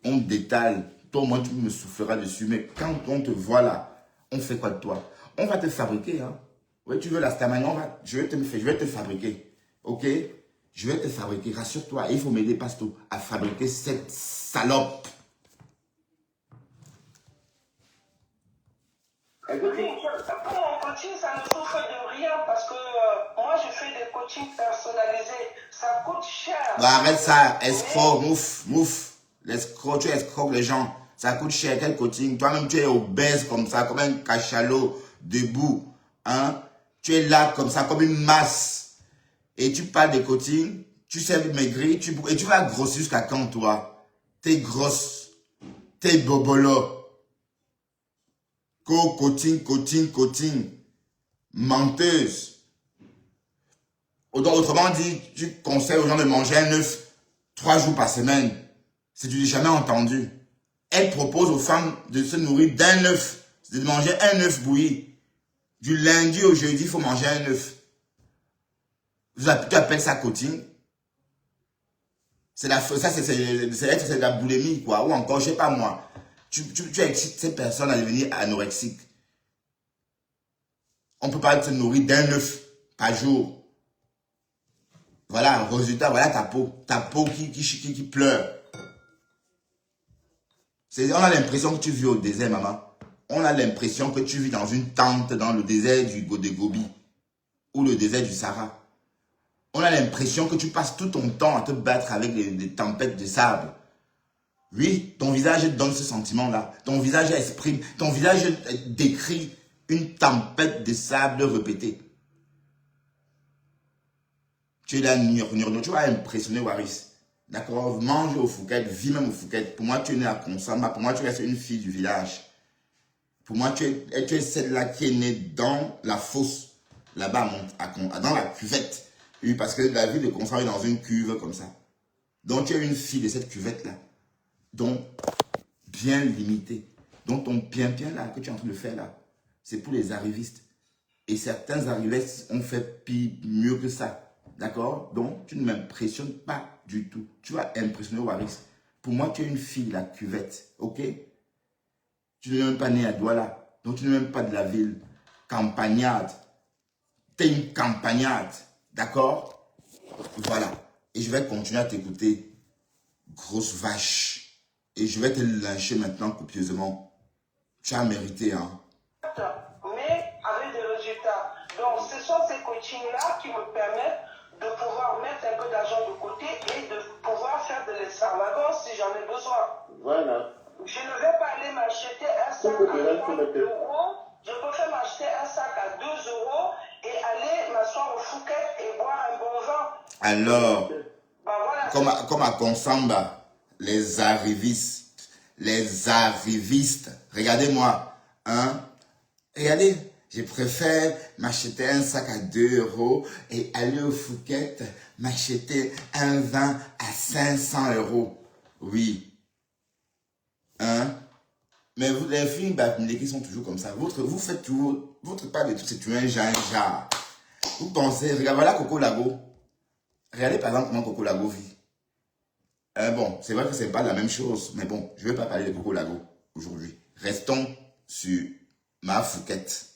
On détale. Toi, moi, tu me souffleras dessus. Mais quand on te voit là, on fait quoi de toi? On va te fabriquer. Hein? Oui, tu veux la stamina, je vais te fabriquer. Ok? Je vais te fabriquer. Rassure-toi. Il faut m'aider, Pasto, à fabriquer cette salope. Pour mon coaching, ça ne souffre de rien parce que moi, je fais des coachings personnalisés. Ça coûte cher. Bah, arrête ça, escroc, mouf. L'escroc, tu escroques les gens. Ça coûte cher, quel coaching? Toi-même, tu es obèse comme ça, comme un cachalot debout. Hein? Tu es là comme ça, comme une masse. Et tu parles de coaching, tu sais maigrir, et tu vas grossir jusqu'à quand, toi? T'es grosse. T'es bobolo. Coaching. Menteuse. Autrement dit, tu conseilles aux gens de manger un œuf 3 jours par semaine. C'est du jamais entendu. Elle propose aux femmes de se nourrir d'un œuf, de manger un œuf bouilli. Du lundi au jeudi, il faut manger un œuf. Tu appelles ça coaching? C'est de la boulimie, quoi. Ou encore, je sais pas moi. Tu excites ces personnes à devenir anorexiques. On ne peut pas se nourrir d'un œuf par jour. Voilà, résultat, voilà ta peau qui pleure. On a l'impression que tu vis au désert, maman. On a l'impression que tu vis dans une tente dans le désert de Gobi ou le désert du Sahara. On a l'impression que tu passes tout ton temps à te battre avec des tempêtes de sable. Oui, ton visage donne ce sentiment-là. Ton visage décrit une tempête de sable répétée. Tu es là, tu vas impressionner Waris. D'accord, mange au Phuket, vis même au Phuket. Pour moi, tu es née à Konsamba. Pour moi, tu restes une fille du village. Pour moi, tu es celle-là qui est née dans la fosse, là-bas, dans la cuvette. Oui, parce que la ville de Konsamba est dans une cuve comme ça. Donc, tu es une fille de cette cuvette-là. Donc, bien limitée. Donc, ton bien là, que tu es en train de faire là, c'est pour les arrivistes. Et certains arrivistes ont fait mieux que ça. D'accord? Donc, tu ne m'impressionnes pas du tout. Tu vas impressionner Waris. Pour moi, tu es une fille de la cuvette. Ok? Tu n'es même pas née à Douala. Donc, tu n'es même pas de la ville. Campagnarde. Tu es une campagnarde. D'accord? Voilà. Et je vais continuer à t'écouter. Grosse vache. Et je vais te lyncher maintenant copieusement. Tu as mérité, hein? Mais avec des résultats. Donc, ce sont ces coachings-là qui me permettent de pouvoir mettre un peu d'argent de côté et de pouvoir faire de l'extravagance si j'en ai besoin. Voilà. Je ne vais pas aller m'acheter un sac à 30 euros. Je préfère m'acheter un sac à 2 euros et aller m'asseoir au Phuket et boire un bon vin. Alors, Ben voilà. comme à Konsamba, les arrivistes, regardez-moi, hein, regardez, je préfère m'acheter un sac à 2 euros et aller au Phuket, m'acheter un vin à 500 euros. Oui. Hein? Mais vous, les filles qui sont toujours comme ça. Vous faites toujours, votre part de tout, c'est tuer un genre. Vous pensez, regarde, voilà Coco Lago. Regardez par exemple comment Coco Lago vit. Bon, c'est vrai que c'est pas la même chose, mais bon, je ne vais pas parler de Coco Lago aujourd'hui. Restons sur ma Phuket.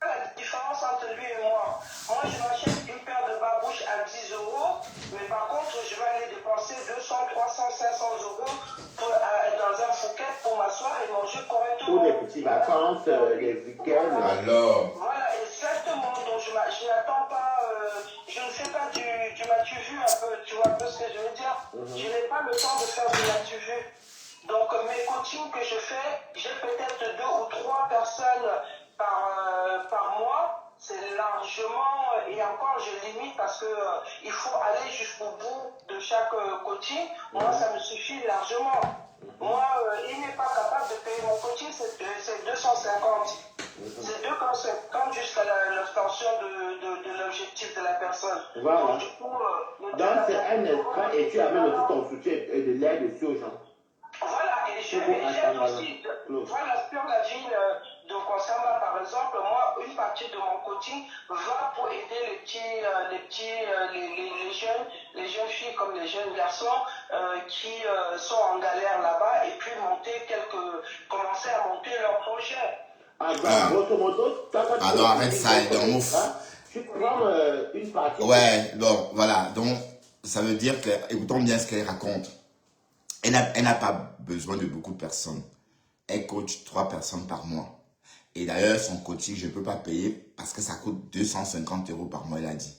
La différence entre lui et moi. Moi, je m'achète une paire de babouches à 10 euros, mais par contre, je vais aller dépenser 200, 300, 500 euros dans un Phuket pour m'asseoir et manger correctement. Pour les petites vacances, les week-ends. Alors. Voilà, exactement. Donc, je n'attends pas, je ne fais pas du m'as-tu vu un peu, tu vois un peu ce que je veux dire. Je n'ai pas le temps de faire du m'as-tu vu. Donc, mes coachings que je fais, j'ai peut-être 2 ou 3 personnes par mois. C'est largement, et encore je limite parce que il faut aller jusqu'au bout de chaque coaching. Moi, ça me suffit largement. Moi, il n'est pas capable de payer mon coaching, c'est 250. C'est 250 jusqu'à l'obtention de l'objectif de la personne. Voilà. Donc, du coup, donc c'est un extra et tu amènes aussi ton soutien et de l'aide aussi aux gens. Voilà, et j'aide aussi, voilà, sur la ville de Konsamba, par exemple, moi, une partie de mon coaching va pour aider les jeunes filles comme les jeunes garçons qui sont en galère là-bas et puis commencer à monter leur projet. Grosso modo, alors arrête ça, donc ouf. Tu prends une partie. Ouais, donc voilà, donc ça veut dire que, écoutons bien ce qu'elle raconte. Elle n'a pas besoin de beaucoup de personnes. Elle coach 3 personnes par mois. Et d'ailleurs, son coaching, je ne peux pas payer parce que ça coûte 250 euros par mois, elle a dit.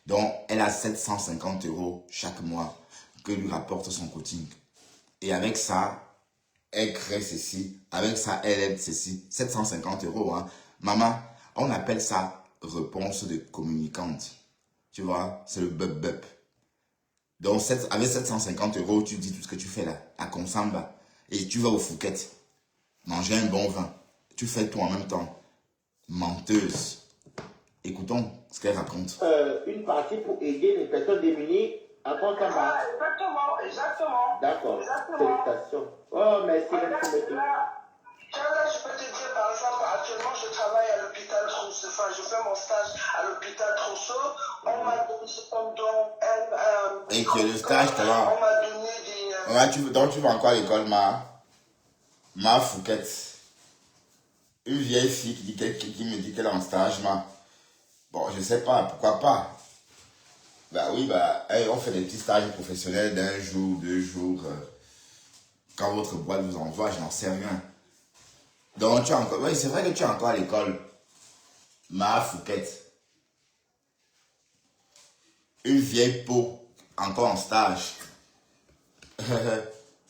Donc, elle a 750 euros chaque mois que lui rapporte son coaching. Et avec ça, elle crée ceci. Avec ça, elle aide ceci. 750 euros. Hein. Maman, on appelle ça réponse de communicante. Tu vois, c'est le bub-bub. Donc, avec 750 euros, tu dis tout ce que tu fais là, à Konsamba. Et tu vas au Phuket, manger un bon vin. Tu fais tout en même temps. Menteuse. Écoutons ce qu'elle raconte. Une partie pour aider les personnes démunies à compte en bas. Exactement. D'accord. Exactement. Félicitations. Oh, merci. Là, je peux te dire, par exemple, actuellement, je travaille à l'hôpital Trousseau. Enfin, je fais mon stage à l'hôpital Trousseau. On m'a donné comme don Et tu es le stage, tu vois. On m'a donné des... Donc tu vas encore à l'école, ma Fouquette. Une vieille fille qui me dit qu'elle est en stage, bon, je sais pas, pourquoi pas. Bah oui, on fait des petits stages professionnels d'un jour, 2 jours. Quand votre boîte vous envoie, je n'en sais rien. Donc tu es encore, oui, c'est vrai que tu es encore à l'école. Ma Fouquette. Une vieille peau, encore en stage.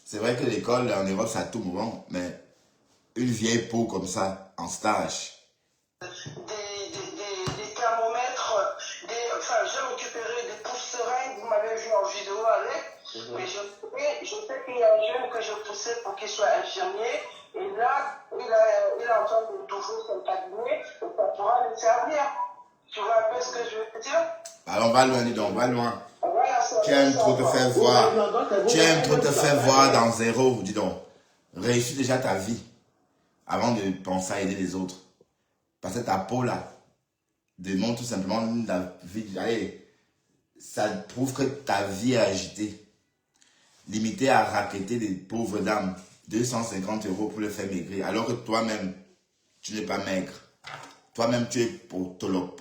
C'est vrai que l'école en Europe, c'est à tout moment, mais une vieille peau comme ça, en stage. Des thermomètres, enfin, j'ai récupéré des pousse-seringues, vous m'avez vu en vidéo avec, mais je sais qu'il y a un jeune que je poussais pour qu'il soit infirmier, et là, il est en train de toujours son cabinet, et ça pourra lui servir. Tu vois un peu ce que je veux dire? Alors, va loin, dis donc, va loin. Voilà, tu aimes trop te faire voir. Tu aimes trop te faire voir dans zéro, dis donc. Réussis déjà ta vie avant de penser à aider les autres. Parce que ta peau là démontre tout simplement la vie. Allez, ça prouve que ta vie est agitée. Limitée à racketter des pauvres dames 250 € pour le faire maigrir. Alors que toi-même, tu n'es pas maigre. Toi-même, tu es potolo.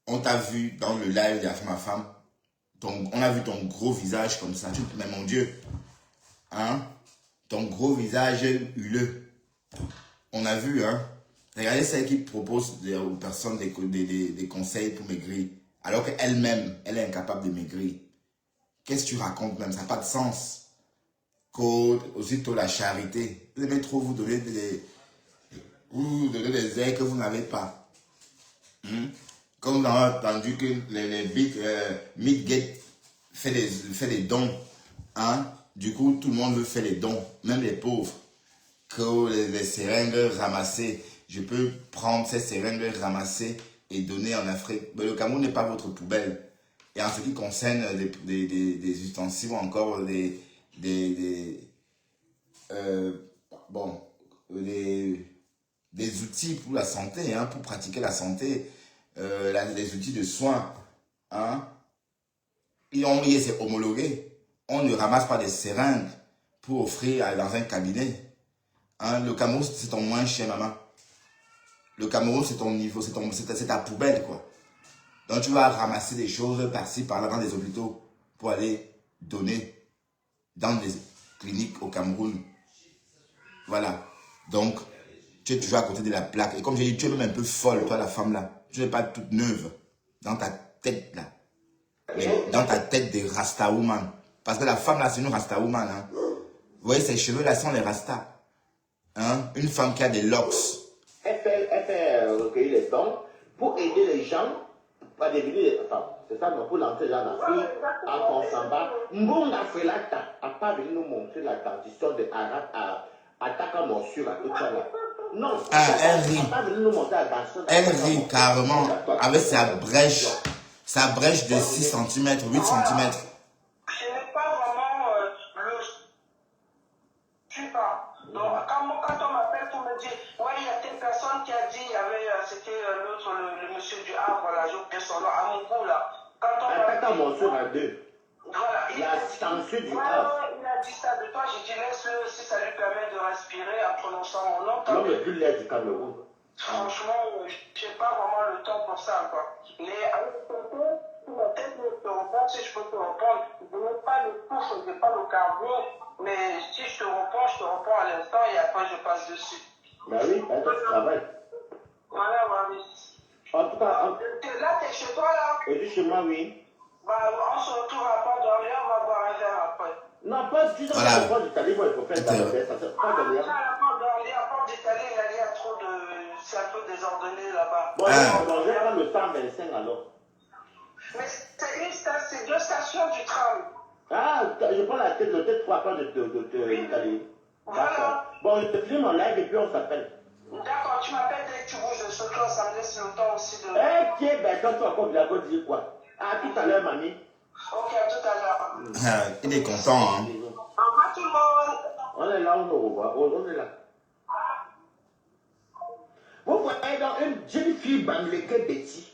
On t'a vu dans le live de la femme à femme. On a vu ton gros visage comme ça. Mais mon Dieu, hein? Ton gros visage huileux. On a vu, hein? Regardez celle qui propose aux personnes des conseils pour maigrir. Alors qu'elle-même, elle est incapable de maigrir. Qu'est-ce que tu racontes même? Ça n'a pas de sens. Aussitôt la charité. Vous aimez trop vous donner des aides que vous n'avez pas. Comme vous avez entendu que les Midgate fait des dons. Hein? Du coup, tout le monde veut faire les dons. Même les pauvres. Que les seringues ramassées. Je peux prendre ces seringues ramassées et donner en Afrique. Mais le Cameroun n'est pas votre poubelle. Et en ce qui concerne des ustensiles ou encore des outils pour la santé, hein, pour pratiquer la santé, des outils de soins, hein, c'est homologué. On ne ramasse pas des seringues pour offrir dans un cabinet. Hein, le Cameroun, c'est ton moins cher, maman. Le Cameroun, c'est ton niveau, c'est ta poubelle, quoi. Donc, tu vas ramasser des choses par-ci, par-là, dans des hôpitaux pour aller donner dans des cliniques au Cameroun. Voilà. Donc, tu es toujours à côté de la plaque. Et comme j'ai dit, tu es même un peu folle, toi, la femme, là. Tu n'es pas toute neuve dans ta tête, là. Mais dans ta tête de Rasta Woman. Parce que la femme, là, c'est une Rasta Woman, hein. Vous voyez, ses cheveux, là, sont les Rastas. Hein? Une femme qui a des locks. Elle fait recueillir les dons pour aider les gens à devenir, enfin, c'est ça, mais pour l'entrée dans l'Afrique, en Consamba. Mbonga Frelata n'a pas venu nous montrer la dentition de Arab à Taka Morsure, à tout ça là. Non, elle rit. Elle n'a pas venu nous montrer la dentition. Elle rit carrément avec sa brèche de 6 cm, 8 cm. Je n'ai pas vraiment le... Je sais pas. Donc, quand on m'appelle pour me dire, ouais, il y a telle personne qui a dit, c'était l'autre, le monsieur du Havre, là, j'ai oublié son nom, à mon goût, là. Quand on Taka Morsure à 2. Voilà, il a censure du Havre. il a dit ça de toi, j'ai dit, laisse-le, si ça lui permet de respirer en prononçant mon nom. L'homme le plus laid du Cameroun. Franchement, je n'ai pas vraiment le temps pour ça, quoi. Mais avec le temps, si ma tête me te répond, si je peux te répondre, je n'ai pas le coup, je n'ai pas le cardio, mais si je te réponds à l'instant et après je passe dessus. Ben oui, elle doit travailler. Voilà, oui. En tout cas, là, t'es chez toi, là? Et puis chez moi, oui. Bah, on se retrouve à Port-d'Orléans, on va boire un verre après. Non, pas du tout. Voilà. Pas d'Italie, moi, il faut faire dans le test. Pas de lien. Port d'Italie, il y a trop de... C'est un peu désordonné là-bas. Bon, je vais prendre le 125 alors. Mais c'est 2 stations du tram. Ah, je prends le tête 3 pas d'Italie. Voilà. Bon, je te filme en live et puis on s'appelle. D'accord, tu m'appelles dès que tu bouges de ce truc. toi, ça me laisse le temps aussi de... Ok, ben toi, tu vas encore dire quoi? À tout à l'heure, mamie. Ok, à tout à l'heure. Il est content, hein. Au revoir tout le monde. On est là, on nous revoit. On est là. Vous voyez donc une jeune fille Bamileke Betty.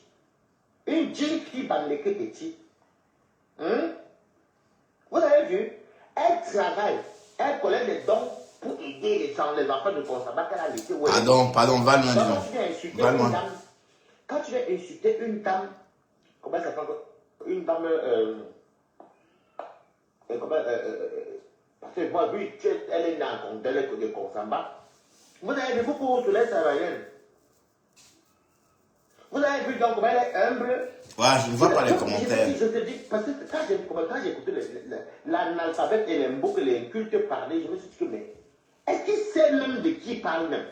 Une jeune fille Bamileke Betty. Vous avez vu? Elle travaille. Elle collecte des dons pour aider les enfants de Consamba qu'elle a laissé. Pardon, va loin, Va loin. Quand tu viens insulter une dame, comment ça s'appelle? Une dame, parce que moi, vu elle est née en de Consamba, vous avez vu beaucoup de les travailleurs. Vous avez vu donc comment elle est humble. Ouais, je ne vois pas les commentaires. Je te dis, parce que quand j'ai écouté l'analphabète et les mots que les cultes parlaient, je me suis dit que, mais est-ce qu'il sait même de qui il parle même?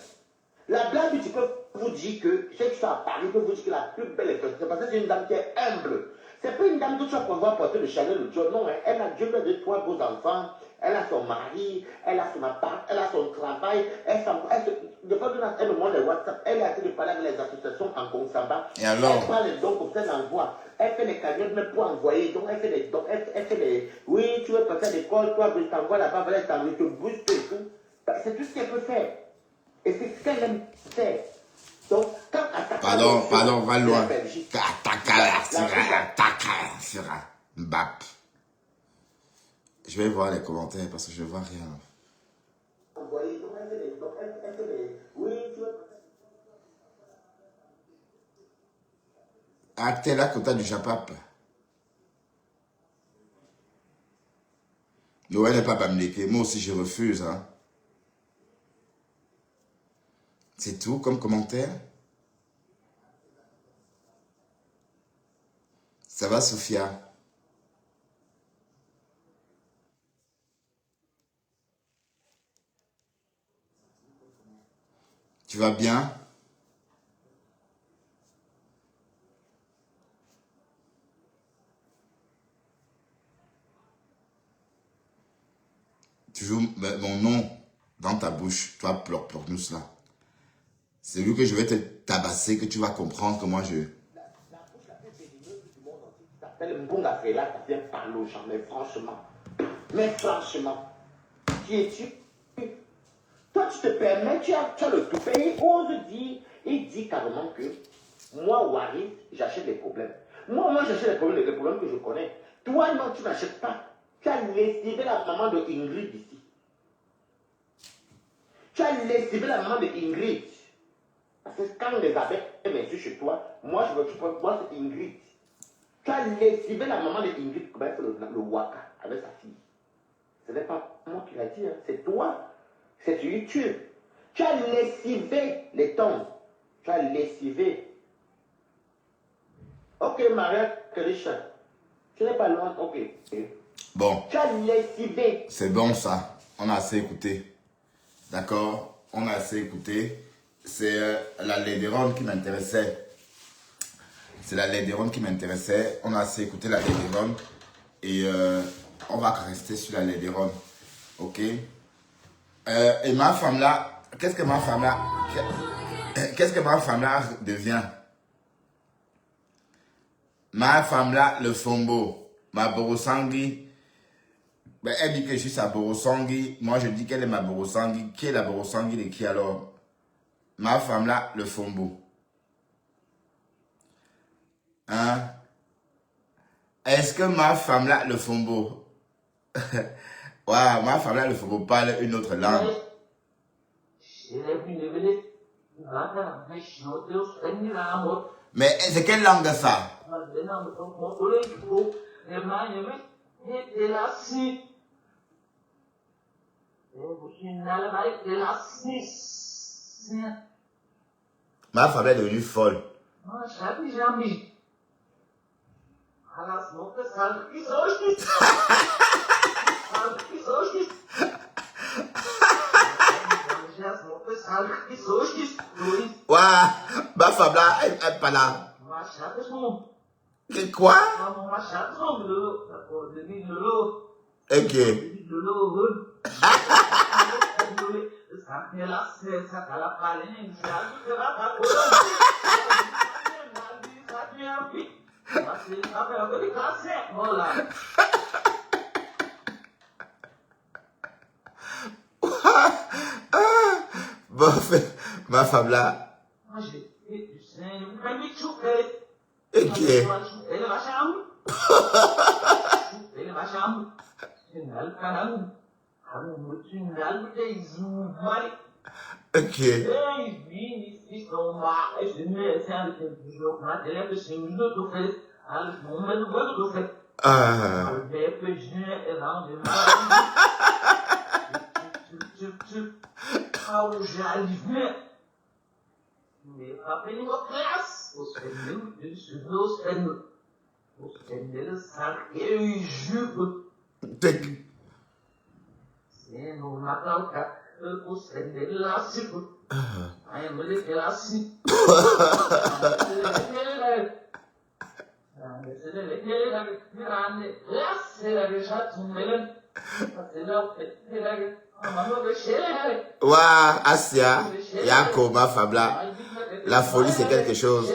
La blague, tu peux vous dire que, je sais que je suis à Paris, peut vous dire que la plus belle est c'est parce que c'est une dame qui est humble. C'est pas une dame que tu vas pouvoir porter le Chanel ou Dior, non, hein. Elle a Dieu de 3 beaux enfants, elle a son mari, elle a son appart, elle a son travail, elle me montre les WhatsApp, elle est en train de parler avec les associations en Consamba. Et alors? Elle parle donc comme ça, elle envoie. Elle fait les cagnottes même pour envoyer, donc elle fait des dons, elle fait des, oui, tu veux passer à l'école, toi, je t'envoie là-bas, voilà, je te booste et tout. C'est tout ce qu'elle peut faire. Et c'est ce qu'elle aime faire. Donc, quand Pardon, va loin. Mbap. Je vais voir les commentaires parce que je ne vois rien. Ah, t'es là, côté du Japap. Noël n'est pas Bamileke. Moi aussi, je refuse. Hein. C'est tout comme commentaire. Ça va, Sophia? Tu vas bien? Toujours mon nom dans ta bouche. Toi, pleure-nous cela. C'est lui que je vais te tabasser, que tu vas comprendre comment je... La bouche la plus vénéneuse du monde entier qui s'appelle Mbonga Fela, qui vient parler aux gens, mais franchement, qui es-tu? Toi, tu te permets, tu as le tout payé, ose dire, il dit carrément que moi, Waris, j'achète des problèmes. Moi, j'achète les problèmes que je connais. Toi, non, tu n'achètes pas. Tu as lessivé la maman de Ingrid ici. Tu as lessivé la maman de Ingrid. Parce que quand les abeilles m'insultent chez toi, moi, moi, c'est Ingrid. Tu as lessivé la maman de Ingrid, comment elle fait le waka avec sa fille. Ce n'est pas moi qui l'ai dit, hein. C'est toi. C'est sur YouTube. Tu as lessivé les tombes. Tu as lessivé. Ok, Maria Kerisha. Tu n'es pas loin, ok. Bon. Tu as lessivé. C'est bon ça. On a assez écouté. D'accord? On a assez écouté. C'est la Lady-Ronde qui m'intéressait. C'est la Lady-Ronde qui m'intéressait. On a assez écouté la Lady-Ronde. Et on va rester sur la Lady-Ronde. Ok? Et ma femme là, qu'est-ce que ma femme là devient? Ma femme là, le Fombo, ma Borosangui, ben, elle dit que je suis sa Borosangui, moi je dis qu'elle est ma Borosangui. Qui est la Borosangui de qui alors? Ma femme là, le Fombo. Hein? Est-ce que ma femme là, le Fombo? Waouh, ma femme là, le Fombo parle une autre langue. Mais c'est quelle langue ça? Ma femme est devenue folle. Waouh, ma femme là, elle pas là. Quoi? Ok. Bon, ma femme là. Ok. Ok. Waouh, Asia, Yako, ma femme là. La folie, c'est quelque chose.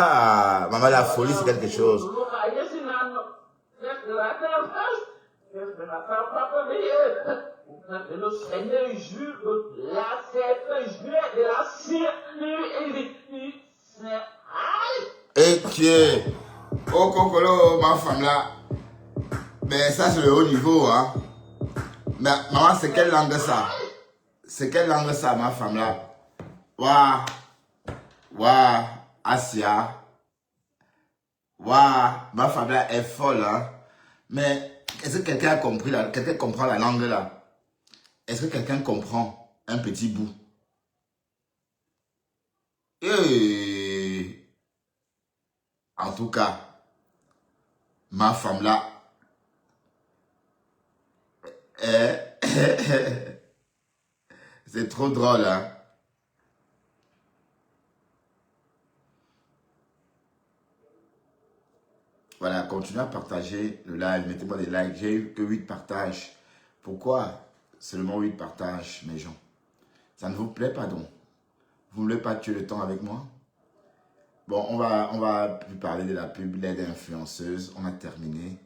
Ah, maman, la folie, c'est quelque chose. Et que, oh Kokolo, ma femme là, ben ça c'est le haut niveau, hein. Mais maman, c'est quelle langue ça? C'est quelle langue ça, ma femme là? Waouh, waouh, Asia. Waouh, ma femme là est folle, hein. Mais est-ce que quelqu'un a compris là? Quelqu'un comprend la langue là? Est-ce que quelqu'un comprend un petit bout? Et en tout cas, ma femme là c'est trop drôle, hein. Voilà, continuez à partager le live, mettez-moi des likes. J'ai eu que 8 partages. Pourquoi seulement 8 partages, mes gens? Ça ne vous plaît pas donc? Vous ne voulez pas tuer le temps avec moi? Bon, on va plus parler de la pub, l'aide influenceuse. On a terminé.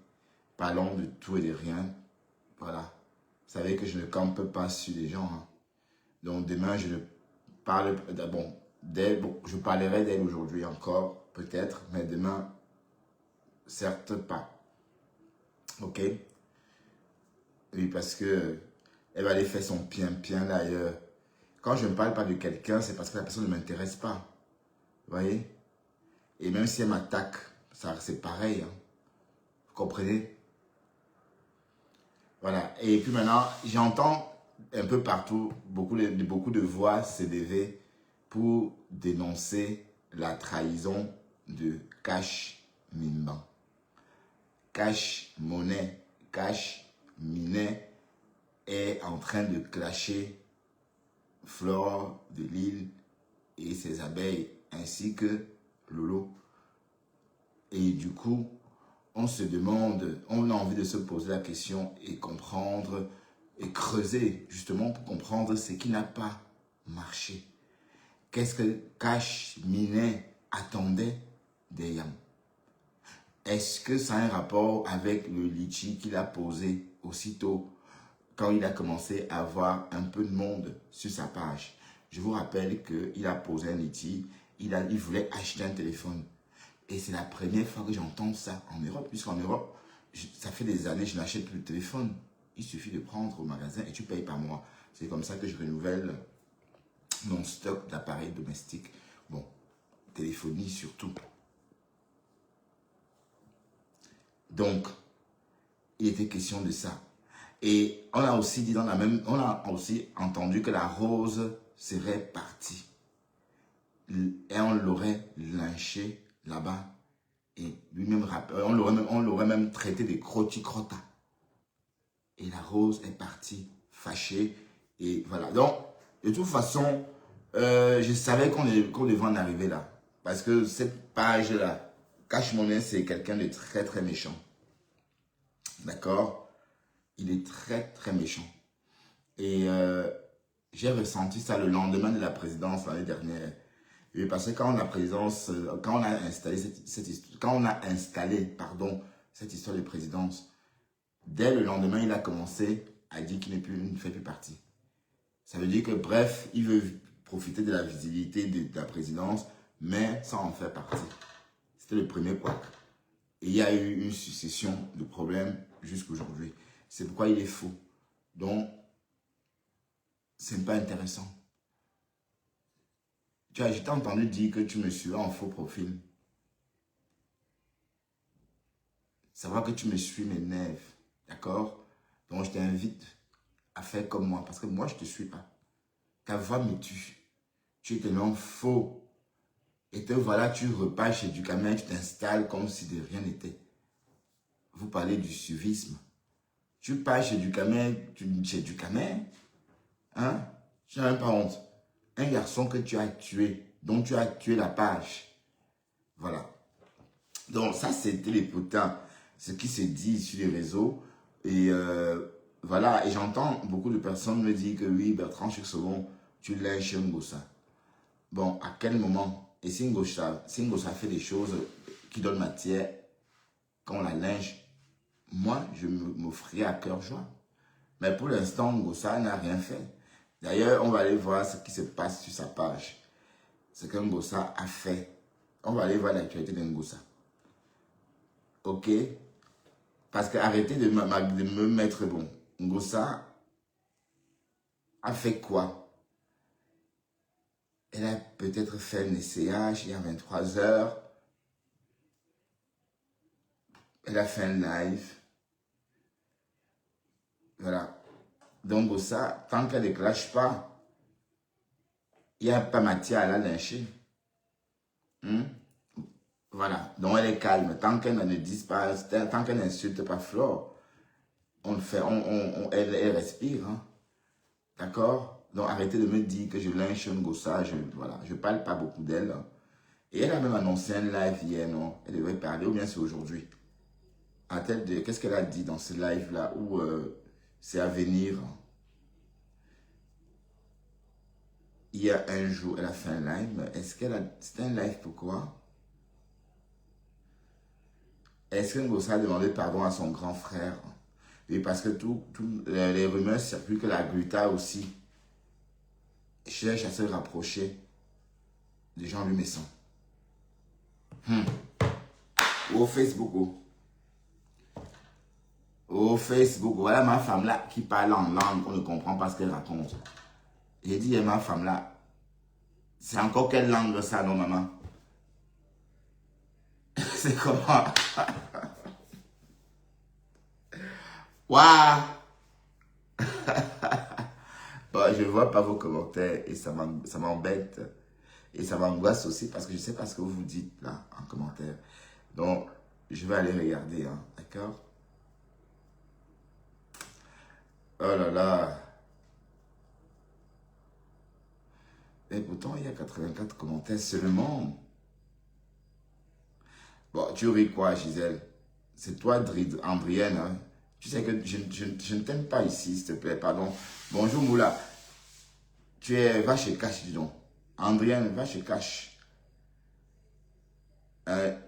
Parlons de tout et de rien. Voilà. Vous savez que je ne campe pas sur les gens, hein. Donc demain, je ne parle... Bon, je parlerai d'elle aujourd'hui encore, peut-être. Mais demain, certes pas. Ok? Oui, parce que elle va aller faire son pien d'ailleurs. Quand je ne parle pas de quelqu'un, c'est parce que la personne ne m'intéresse pas. Vous voyez? Et même si elle m'attaque, c'est pareil. Hein. Vous comprenez? Voilà. Et puis maintenant, j'entends un peu partout beaucoup de voix s'élever pour dénoncer la trahison de Cash Mimban. Cash Monnaie, Cash Minet est en train de clasher Flore de Lille et ses abeilles ainsi que Lolo. Et du coup, on se demande, on a envie de se poser la question et comprendre et creuser justement pour comprendre ce qui n'a pas marché. Qu'est-ce que Cash Minet attendait des Yam? Est-ce que ça a un rapport avec le litchi qu'il a posé aussitôt quand il a commencé à avoir un peu de monde sur sa page? Je vous rappelle qu'il a posé un litchi, il voulait acheter un téléphone. Et c'est la première fois que j'entends ça en Europe, puisqu'en Europe, ça fait des années que je n'achète plus de téléphone. Il suffit de prendre au magasin et tu payes par mois. C'est comme ça que je renouvelle mon stock d'appareils domestiques. Bon, téléphonie surtout. Donc, il était question de ça. Et on a aussi dit on a aussi entendu que la rose serait partie. Et on l'aurait lynché là-bas. Et lui-même, on l'aurait même traité de crotty-crota. Et la rose est partie, fâchée. Et voilà. Donc, de toute façon, je savais qu'on devait en arriver là. Parce que cette page-là, Cash Monnaie, c'est quelqu'un de très, très méchant. D'accord? Il est très, très méchant. Et j'ai ressenti ça le lendemain de la présidence l'année dernière. Et parce que quand on a installé cette histoire de présidence, dès le lendemain, il a commencé à dire qu'il ne fait plus partie. Ça veut dire que, bref, il veut profiter de la visibilité de la présidence, mais sans en faire partie. C'était le premier couac. Et il y a eu une succession de problèmes jusqu'à aujourd'hui. C'est pourquoi il est faux. Donc, ce n'est pas intéressant. Tu vois, je t'ai entendu dire que tu me suivais en faux profil. Savoir que tu me suis m'énerve. D'accord? Donc, je t'invite à faire comme moi. Parce que moi, je ne te suis pas. Ta voix me tue. Tu es tellement faux. Et te voilà, tu repars chez Ducamin, tu t'installes comme si de rien n'était. Vous parlez du suivisme. Tu pars chez Ducamin, hein? Tu n'as même pas honte. Un garçon que tu as tué, dont tu as tué la page. Voilà. Donc ça, c'était les potins. Ce qui se dit sur les réseaux. Et voilà. Et j'entends beaucoup de personnes me dire que oui, Bertrand Chixolon, tu lynches Ngossa. Bon, à quel moment? Et si Ngossa fait des choses qui donnent matière, quand on la lynche, moi, je m'offrirai à cœur joie. Mais pour l'instant, Ngossa n'a rien fait. D'ailleurs, on va aller voir ce qui se passe sur sa page. Ce que Ngossa a fait. On va aller voir l'actualité de Ngossa. Ok? Parce que arrêtez de me mettre bon. Ngossa a fait quoi? Elle a peut-être fait un essayage il y a 23 heures. Elle a fait un live. Voilà. Donc, Ngossa, tant qu'elle ne clash pas, il n'y a pas matière à la lyncher. Voilà. Donc, elle est calme. Tant qu'elle ne dit pas, tant qu'elle n'insulte pas Flore, elle respire. Hein. D'accord? Donc, arrêtez de me dire que je lynche Ngossa. Voilà. Je ne parle pas beaucoup d'elle. Hein. Et elle a même annoncé un live hier, non? Elle devait parler, ou bien c'est aujourd'hui. Qu'est-ce qu'elle a dit dans ce live-là, où c'est à venir? Il y a un jour, elle a fait un live. C'était un live pourquoi? Est-ce que Ngossa a demandé pardon à son grand frère? Oui, parce que les rumeurs circulent que la Gluta aussi cherche à se rapprocher de Jean-Louis Messon. Au Facebook. au Facebook. Voilà ma femme là qui parle en langue, on ne comprend pas ce qu'elle raconte. J'ai dit, ma femme là, c'est encore quelle langue ça, non, maman? C'est comment? Waouh! Bon, je ne vois pas vos commentaires et ça m'embête. Et ça m'angoisse aussi parce que je ne sais pas ce que vous dites là en commentaire. Donc, je vais aller regarder, hein, d'accord? Oh là là! Et pourtant, il y a 84 commentaires seulement. Bon, tu ris quoi, Gisèle? C'est toi, Andrienne. Hein? Tu sais que je ne t'aime pas ici, s'il te plaît, pardon. Bonjour, Moula. Va chez Cash, dis donc. Andrienne, va chez Cash.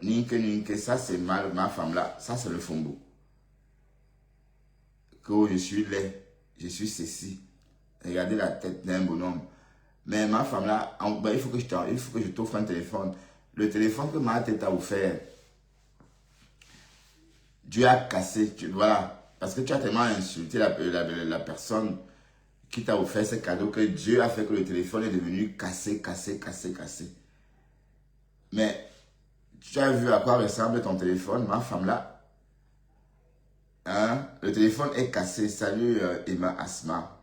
Ninke, ça c'est mal, ma femme là. Ça c'est le fombo. Que je suis laid. Je suis ceci. Regardez la tête d'un bonhomme. Mais ma femme là, il faut que je t'offre un téléphone. Le téléphone que ma tête a offert, Dieu a cassé. Voilà. Parce que tu as tellement insulté la personne qui t'a offert ce cadeau que Dieu a fait que le téléphone est devenu cassé. Mais tu as vu à quoi ressemble ton téléphone, ma femme là. Hein? Le téléphone est cassé. Salut Emma Asma.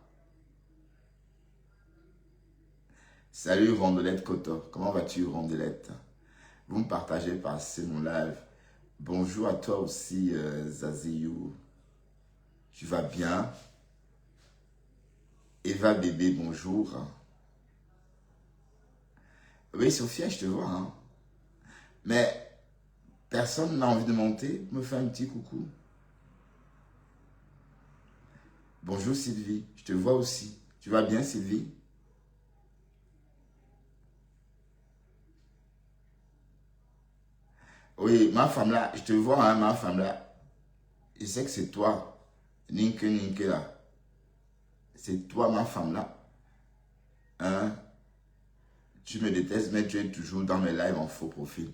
Salut Rondelette Koto. Comment vas-tu Rondelette? Vous me partagez par mon live. Bonjour à toi aussi Zaziyou. Tu vas bien? Eva bébé, bonjour. Oui Sophia, je te vois. Hein? Mais personne n'a envie de monter, me faire un petit coucou. Bonjour Sylvie, je te vois aussi. Tu vas bien Sylvie? Oui, ma femme là, je te vois, hein, ma femme là. Je sais que c'est toi. Ninke là. C'est toi, ma femme là. Hein? Tu me détestes, mais tu es toujours dans mes lives en faux profil.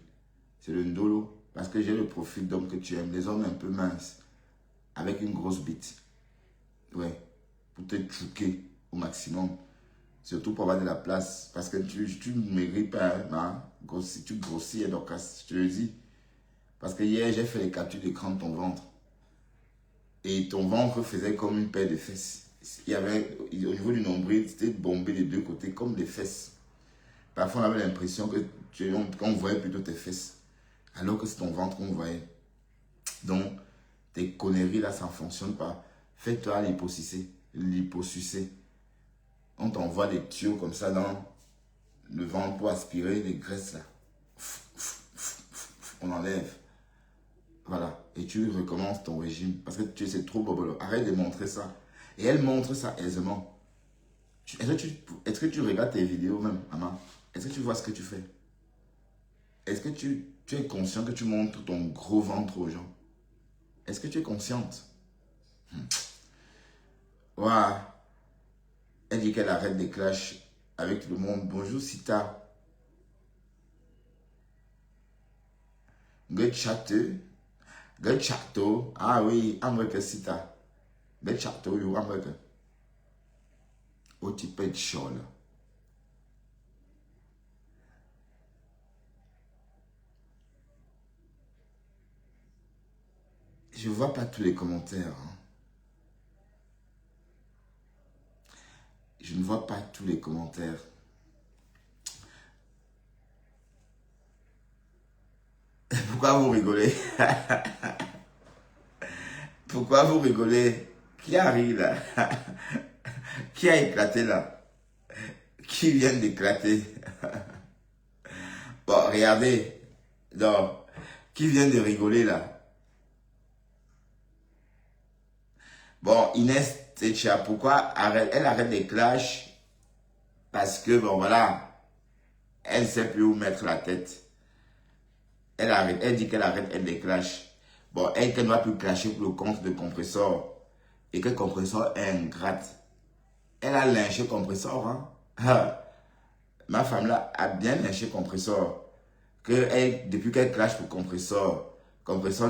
C'est le ndolo. Parce que j'ai le profil d'homme que tu aimes. Les hommes un peu minces. Avec une grosse bite. Ouais. Pour te tchouquer au maximum. Surtout pour avoir de la place. Parce que tu ne mérites pas. Hein? Tu grossis, donc je te le dis. Parce que hier, j'ai fait les captures d'écran de ton ventre. Et ton ventre faisait comme une paire de fesses. Il y avait, au niveau du nombril, c'était bombé des deux côtés, comme des fesses. Parfois, on avait l'impression qu'on voyait plutôt tes fesses. Alors que c'est ton ventre qu'on voyait. Donc, tes conneries là, ça ne fonctionne pas. Fais-toi l'hyposucer. On t'envoie des tuyaux comme ça dans le ventre pour aspirer les graisses là. On enlève. Voilà. Et tu recommences ton régime. Parce que c'est trop bobolo. Arrête de montrer ça. Et elle montre ça aisément. Est-ce que tu regardes tes vidéos même, maman? Est-ce que tu vois ce que tu fais? Est-ce que tu es conscient que tu montres ton gros ventre aux gens? Est-ce que tu es consciente? Waouh. Elle dit qu'elle arrête des clashs avec tout le monde. Bonjour Sita. Good château. Ah oui, Amreke Sita. Good château, you Amreke. Oh, tu peux être chaud là. Je ne vois pas tous les commentaires. Hein. Je ne vois pas tous les commentaires. Pourquoi vous rigolez? Pourquoi vous rigolez? Qui a ri là? Qui a éclaté là? Qui vient d'éclater? Bon, regardez. Non. Qui vient de rigoler là? Bon, Inès Techa, pourquoi elle arrête les clashs? Parce que, bon, voilà, elle ne sait plus où mettre la tête. Elle dit qu'elle arrête les clashs. Bon, qu'elle ne va plus clasher pour le compte de Compressor. Et que Compressor est ingrate. Elle a lynché Compressor, hein. Ma femme là a bien lynché Compressor. Depuis qu'elle clash pour Compressor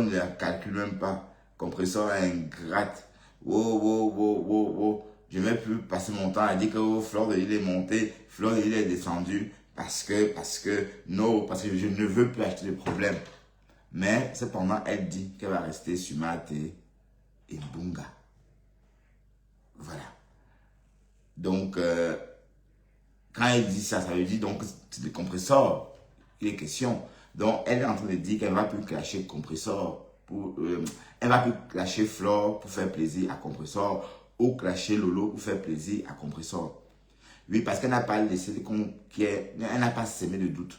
ne la calcule même pas. compresseur ingrate. Wow. Je ne vais plus passer mon temps à dire que oh, Fleur de Lys est montée, Fleur de Lys est descendue parce que je ne veux plus acheter de problème. Mais cependant, elle dit qu'elle va rester sur Mate et Bunga. Voilà. Donc, quand elle dit ça, ça veut dire donc c'est le compresseur. Il est question. Donc, elle est en train de dire qu'elle ne va plus clasher compresseur. Elle va plus clasher Flore pour faire plaisir à compresseur ou clasher Lolo pour faire plaisir à compresseur. Oui, parce qu'elle n'a pas laissé elle n'a pas semé de doute.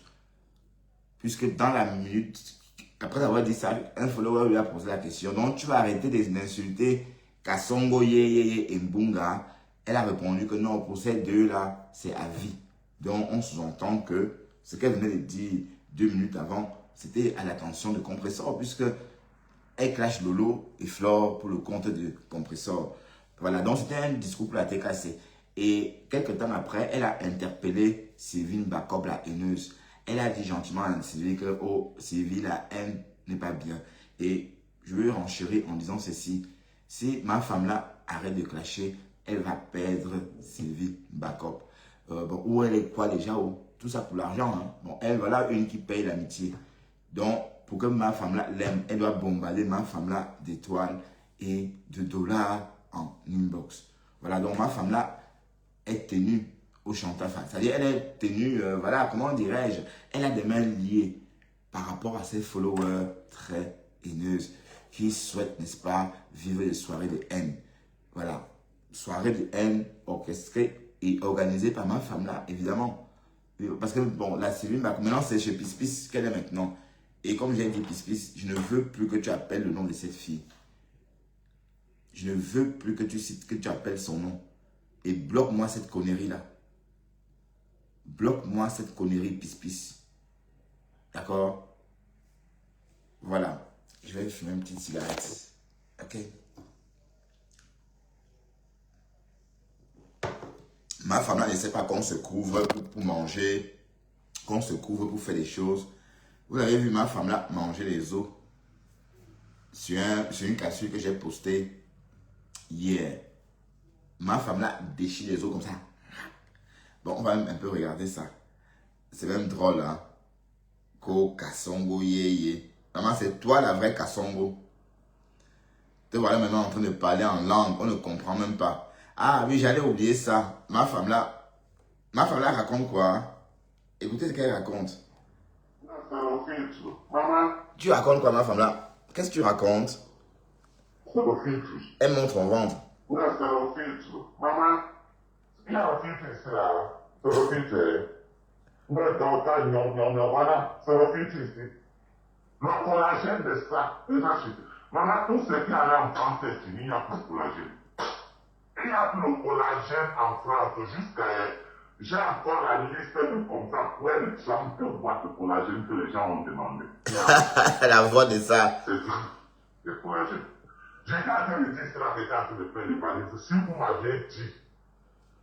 Puisque dans la minute, après avoir dit ça, un follower lui a posé la question. Donc, tu vas arrêter d'insulter Kasongo, Yeye et Mbunga. Elle a répondu que non, pour ces deux-là, c'est à vie. Donc, on sous-entend que ce qu'elle venait de dire 2 minutes avant, c'était à l'attention de compresseur, puisque elle clash Lolo et Flore pour le compte de compresseur. Voilà, donc c'était un discours pour la TKC. Et quelques temps après, elle a interpellé Sylvie Bacob, la haineuse. Elle a dit gentiment à Sylvie que, oh, Sylvie, la haine n'est pas bien. Et je veux renchérir en disant ceci. Si ma femme-là arrête de clasher, elle va perdre Sylvie Bacob. Bon, où elle est quoi déjà? Oh, tout ça pour l'argent. Hein. Bon, elle, voilà une qui paye l'amitié. Donc, pour que ma femme-là l'aime, elle doit bombarder ma femme-là d'étoiles et de dollars en inbox. Voilà, donc ma femme-là est tenue au chantage. C'est-à-dire, elle est tenue, voilà, comment dirais-je, elle a des mains liées par rapport à ses followers très haineuses qui souhaitent, n'est-ce pas, vivre des soirées de haine. Voilà, soirées de haine orchestrées et organisées par ma femme-là, évidemment. Parce que, bon, la Sylvie, maintenant, c'est chez Pispis qu'elle est maintenant. Et comme j'ai dit, Pispis, je ne veux plus que tu appelles le nom de cette fille. Je ne veux plus que tu appelles son nom. Et bloque-moi cette connerie-là. Bloque-moi cette connerie, Pispis. D'accord? Voilà. Je vais fumer une petite cigarette. Ok? Ma femme là ne sait pas qu'on se couvre pour manger, qu'on se couvre pour faire des choses. Vous avez vu ma femme là manger les os sur une cassure que j'ai postée hier. Ma femme là déchire les os comme ça. Bon, on va même un peu regarder ça. C'est même drôle, hein. Ko Kasongo Yeye. Maman, c'est toi la vraie Kasongo. Te voilà maintenant en train de parler en langue, on ne comprend même pas. Ah oui, j'allais oublier ça. Ma femme là raconte quoi? Hein? Écoutez ce qu'elle raconte. Maman, Tu racontes quoi, ma femme là? Qu'est-ce que tu racontes? c'est le filtre. Elle montre son ventre. Ouais, c'est le filtre. Maman, il y a un filtre ici là. C'est le filtre. Ouais, voilà, c'est le filtre ici. Le collagène de ça, maman, tout ce qui allait en France est fini, il n'y a plus de collagène. Il n'y a plus de collagène en France jusqu'à... J'ai encore la liste comme ça. Où est le champion de boîte de collagène que les gens ont demandé? La voix de ça. C'est ça, le collagène. J'étais en train de dire cela, j'étais en train de faire les valises. Si vous m'aviez dit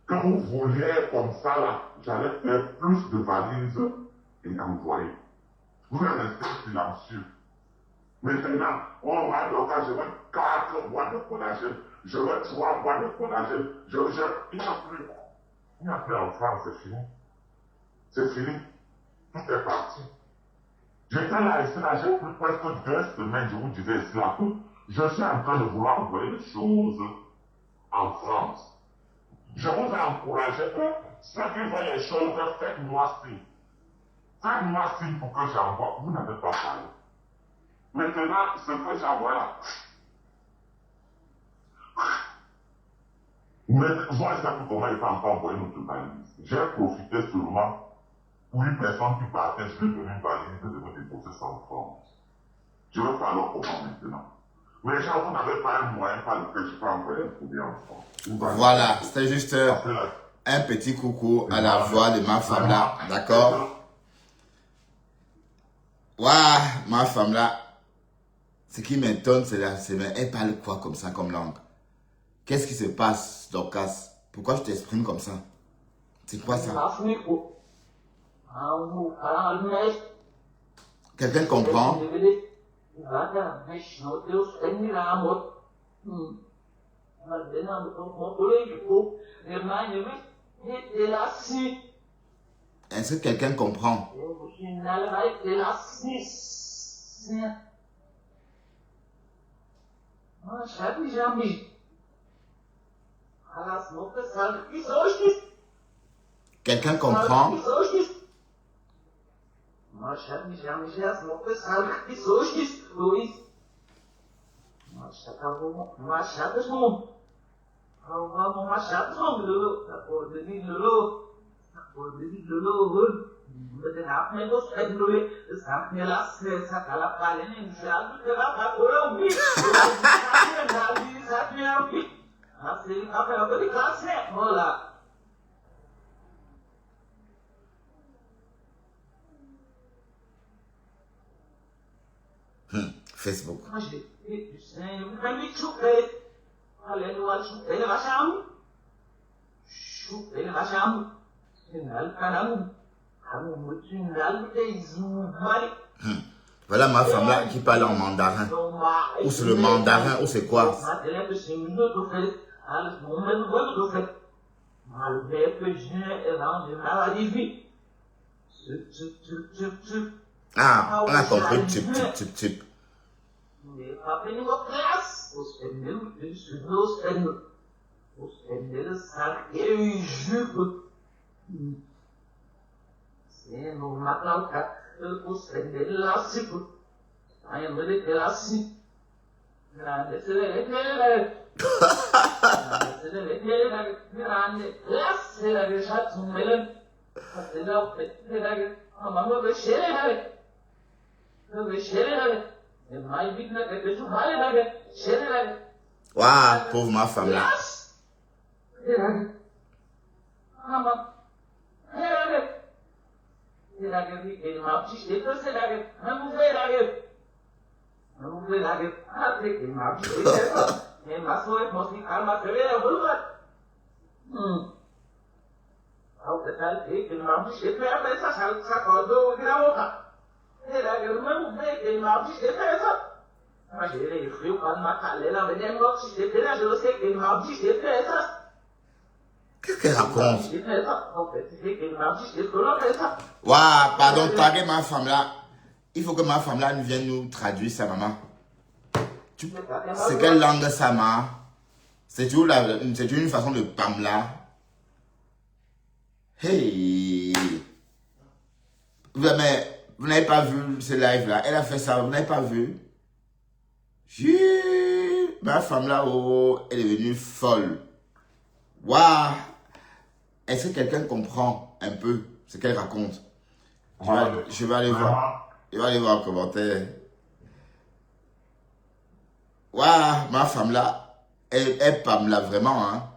que vous vouliez comme ça, là, j'allais faire plus de valises et envoyer. Vous êtes resté silencieux. Maintenant, on va donc, je veux 4 boîtes de collagène, je veux 3 boîtes de collagène, il n'y a plus. Il n'y a plus en France, c'est fini. C'est fini. Tout est parti. J'étais là, ici, là, j'ai pris presque 2 semaines, je vous disais ici, là, je suis en train de vouloir envoyer des choses en France. Je vous ai encouragé que ceux qui veulent les choses, faites-moi signe. Faites-moi signe pour que j'envoie. Vous n'avez pas parlé. Maintenant, ce que j'envoie là. Mais moi, je sais plus comment il faut encore envoyer notre valise. J'ai profité seulement pour une personne qui partait, je vais donner une valise de me déposer 100 francs. Je vais faire alors comment maintenant. Mais gens, vous n'avez pas un moyen par lequel je peux envoyer un courrier en France. Voilà, c'était juste un petit coucou à la voix de ma femme là, d'accord? Waouh, ma femme là, ce qui m'étonne, c'est là, elle parle quoi comme ça, comme langue? Qu'est-ce qui se passe, Dorcas? Pourquoi je t'exprime comme ça? C'est quoi ça? Quelqu'un comprend? Vada, Vishnu, Deus tem amor. Mas não, por exemplo, ele assim. Est-ce que quelqu'un comprend? Quelqu'un comprend? Facebook. Voilà ma femme là qui parle en mandarin. Ou c'est le mandarin, ou c'est quoi? Ah, on a compris, type. Waouh, pauvre ma femme là. Qu'est-ce qu'elle raconte? Waouh, pardon, taguez ma femme là. Il faut que ma femme là vienne nous traduire ça, maman. C'est quelle langue ça, maman? C'est une façon de Pamela. Hey! Vous n'avez pas vu ce live là? Elle a fait ça, vous n'avez pas vu? Ma femme là, oh, elle est devenue folle. Waouh! Est-ce que quelqu'un comprend un peu ce qu'elle raconte? Je vais aller voir. Je vais aller voir en commentaire. Waouh! Ma femme là, elle parle là vraiment, hein?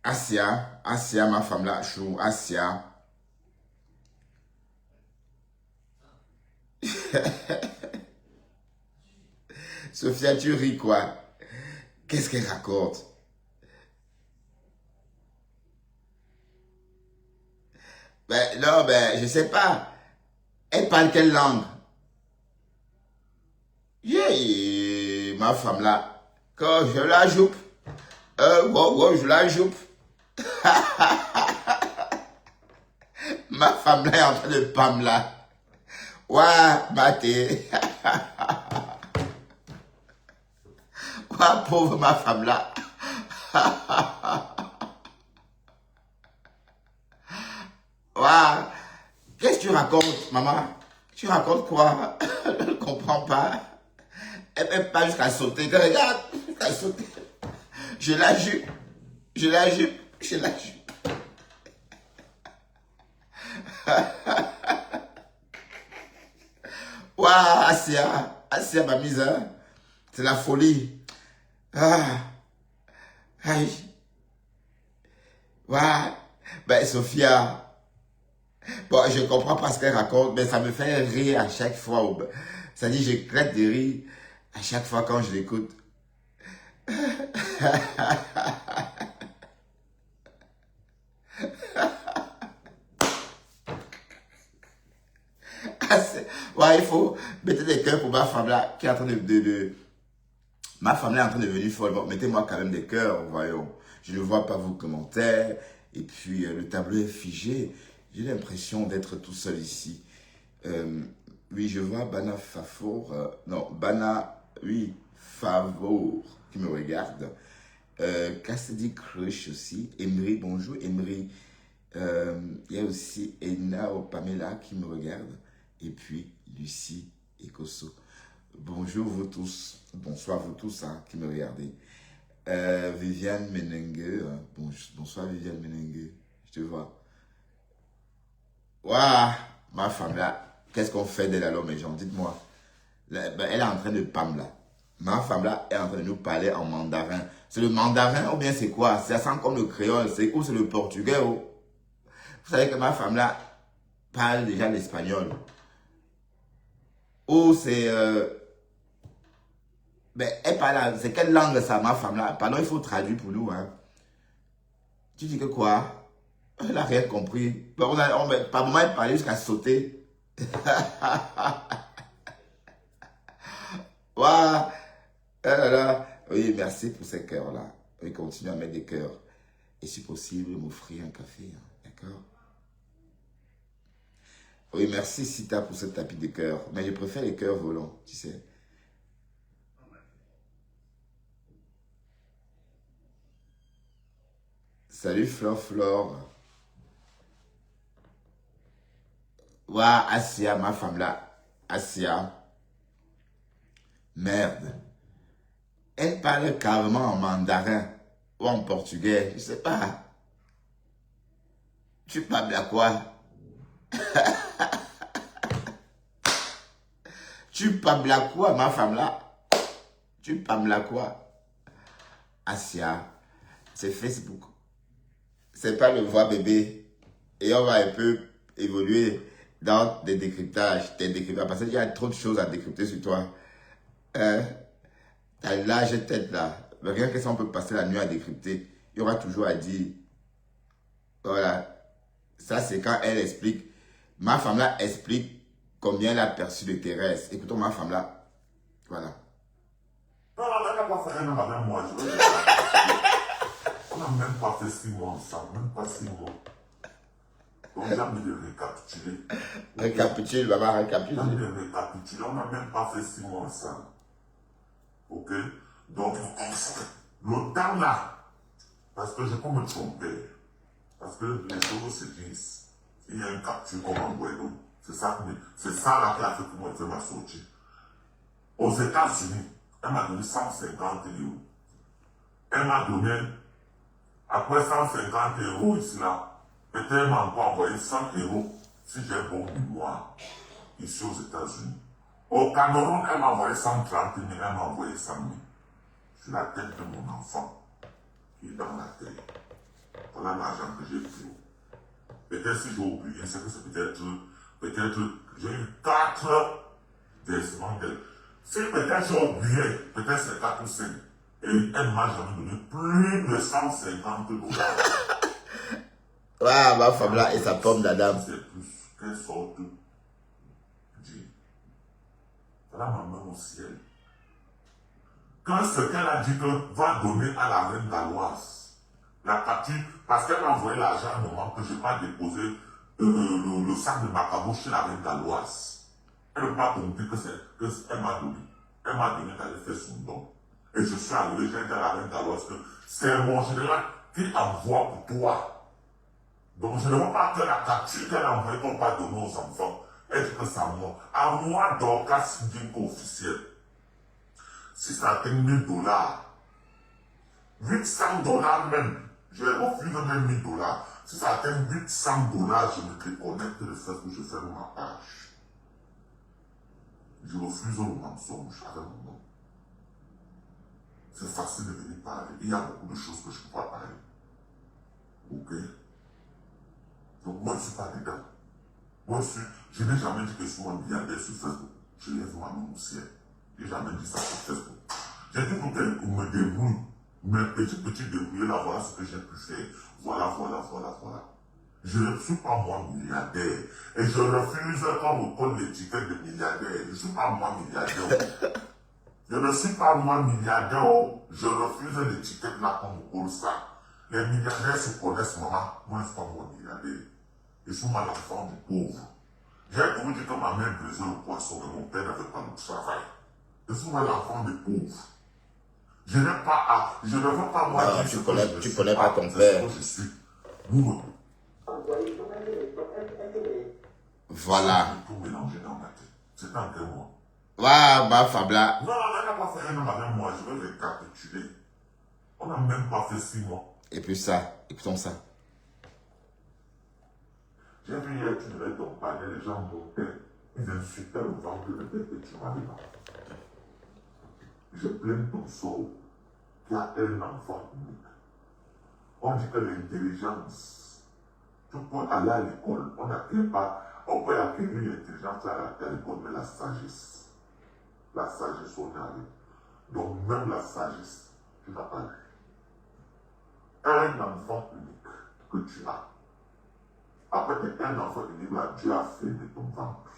Asia, ma femme là, chou, Asia. Sophia, tu ris quoi? Qu'est-ce qu'elle raconte? Ben non, je sais pas. Elle parle quelle langue? Yeah, ma femme là, quand je la joupe, je la joupe. Ma femme là est en train de pam là. Ouah, maté. Ouah, pauvre ma femme là. Ouah, qu'est-ce que tu racontes, maman? Tu racontes quoi? Je ne comprends pas. Elle ne peut pas jusqu'à sauter. Regarde, jusqu'à sauter. Je la jupe. Waouh, Asia, ma mise, hein? C'est la folie. Ah, aïe. Waouh, Sophia. Bon, je comprends pas ce qu'elle raconte, mais ça me fait rire à chaque fois. Ça dit, j'éclate de rire à chaque fois quand je l'écoute. Ouais, il faut mettre des cœurs pour ma femme là, qui est en train Ma femme là est en train de devenir folle. Bon, mettez-moi quand même des cœurs, voyons. Je ne vois pas vos commentaires. Et puis, le tableau est figé. J'ai l'impression d'être tout seul ici. Oui, je vois Bana Fafour. Non, Bana, oui, Favour, qui me regarde. Cassidy Crush aussi. Emery, bonjour Emery. Il y a aussi Ena Pamela qui me regarde. Et puis, Lucie et Koso. Bonjour vous tous. Bonsoir vous tous hein, qui me regardez. Viviane Menengue. Bonsoir Viviane Menengue. Je te vois. Waouh, ma femme là, qu'est-ce qu'on fait d'elle alors, mes gens? Dites-moi. Elle est en train de pam là. Ma femme là est en train de nous parler en mandarin. C'est le mandarin ou bien c'est quoi? Ça sent comme le créole, ou c'est le portugais ou... Vous savez que ma femme là parle déjà l'espagnol. Ou c'est... Ben, elle parle, c'est quelle langue ça, ma femme là? Pardon, il faut traduire pour nous. Hein. Tu dis que quoi? Elle n'a rien compris. Par moment, elle parlait jusqu'à sauter. Waouh! Oui, merci pour ces cœurs-là. Oui, continue à mettre des cœurs. Et si possible, m'offrir un café. Hein. D'accord? Oui, merci Sita pour ce tapis de cœur. Mais je préfère les cœurs volants, tu sais. Salut Flore. Ouah, Asia, ma femme là. Asia. Merde. Elle parle carrément en mandarin ou en portugais. Je sais pas. Tu parles à quoi? Tu parles à quoi, ma femme là? Tu parles à quoi? Asia, c'est Facebook. C'est pas le voix bébé. Et on va un peu évoluer dans des décryptages. Parce qu'il y a trop de choses à décrypter sur toi. T'as l'âge tête là. Mais rien que ça, on peut passer la nuit à décrypter. Il y aura toujours à dire. Voilà. Ça, c'est quand elle explique. Ma femme là explique combien elle a perçu de terrestres. Écoutons ma femme là. Voilà. Non, on n'a pas fait rien avec moi. On n'a même pas fait 6 mois ensemble, même pas 6 mois. Donc j'ai envie de récapituler. Récapitule, maman, récapitule. J'ai envie de récapituler, on n'a même pas fait 6 mois ensemble. Ok? Donc, le temps là, parce que je peux me tromper, parce que les choses se disent, il y a une capture comme en Guadeloupe. C'est ça là qui a fait que moi je m'a sorti. Aux États-Unis, elle m'a donné 150 €. Elle m'a donné, après 150 € ici là, peut-être elle m'a encore envoyé 100 € si j'ai bon mémoire, ici aux États-Unis. Au Cameroun, elle m'a envoyé 130 000, elle m'a envoyé 100 000. Sur la tête de mon enfant, qui est dans la tête. Voilà l'argent que j'ai pris. Peut-être si j'ai oublié, c'est que c'est peut-être, j'ai eu 4 déciments. Si peut-être j'ai oublié, peut-être c'est 4 ou 5. Et elle m'a jamais donné plus de 150 $. Ah, ma femme là et sa pomme d'Adam. C'est plus qu'elle sorte de Dieu. Voilà ma main au ciel. Quand ce qu'elle a dit que va donner à la reine Galloise, la partie, parce qu'elle m'a envoyé l'argent à un moment que je n'ai pas déposé le sac de Macabo chez la reine Galloise. Elle n'a pas compris qu'elle m'a donné. Elle m'a donné qu'elle allait faire son don. Et je suis arrivé, j'ai dit à la reine Galloise que c'est mon général qui envoie pour toi. Donc je ne vois pas que la capture qu'elle a envoyée qu'on va donner aux enfants. Elle dit que c'est à moi. À moi, Dorcas Dinko officiel. Si ça atteint 1 000 $, 800 $ même, je refuse même 1 000 $. Si ça atteint 800 $, je me déconnecte de ce que je fais dans ma page. Je refuse le mensonge avec mon nom. C'est facile de venir parler. Il y a beaucoup de choses que je ne peux pas parler. Ok? Donc moi, je ne suis pas dedans. Moi, je n'ai jamais dit que je suis un milliardaire sur Facebook. Je lève ma main au ciel. Je n'ai jamais dit ça sur Facebook. J'ai dit pour qu'elle me débrouille. Mes petits débrouillés là, voilà ce que j'ai pu faire. Voilà. Je ne suis pas moi milliardaire. Et je refuse qu'on me colle l'étiquette de milliardaire. Je ne suis pas moi milliardaire. Je ne suis pas moi milliardaire. Je refuse l'étiquette là qu'on me colle ça. Les milliardaires se connaissent, maman. Moi, je ne suis pas moi milliardaire. Je suis moi l'enfant du pauvre. J'ai toujours dit que ma mère brisait le poisson et mon père n'avait pas de travail. Je suis moi l'enfant des pauvres. Je n'ai pas à. Je ne veux pas moi Ah, dire tu connais pas ton père. Je suis. Nous. Voilà. Tout mélanger dans ma tête. C'est un vrai moi. Va, bah, Fabla. Non, on n'a pas fait un homme avec moi. Je vais récapituler. On n'a même pas fait 6 mois. Et puis ça, écoutons ça. J'ai vu hier, tu devais ton palais, les gens montaient. Ils insultaient le ventre de tête que tu m'as dit là. Je plains ton sort qui a un enfant unique. On dit que l'intelligence, tu peux aller à l'école, on peut acquérir l'intelligence à l'école, mais la sagesse, on est allé. Donc même la sagesse, tu n'as pas eu. Un enfant unique que tu as. Après que un enfant unique, là, Dieu a fait de ton ventre.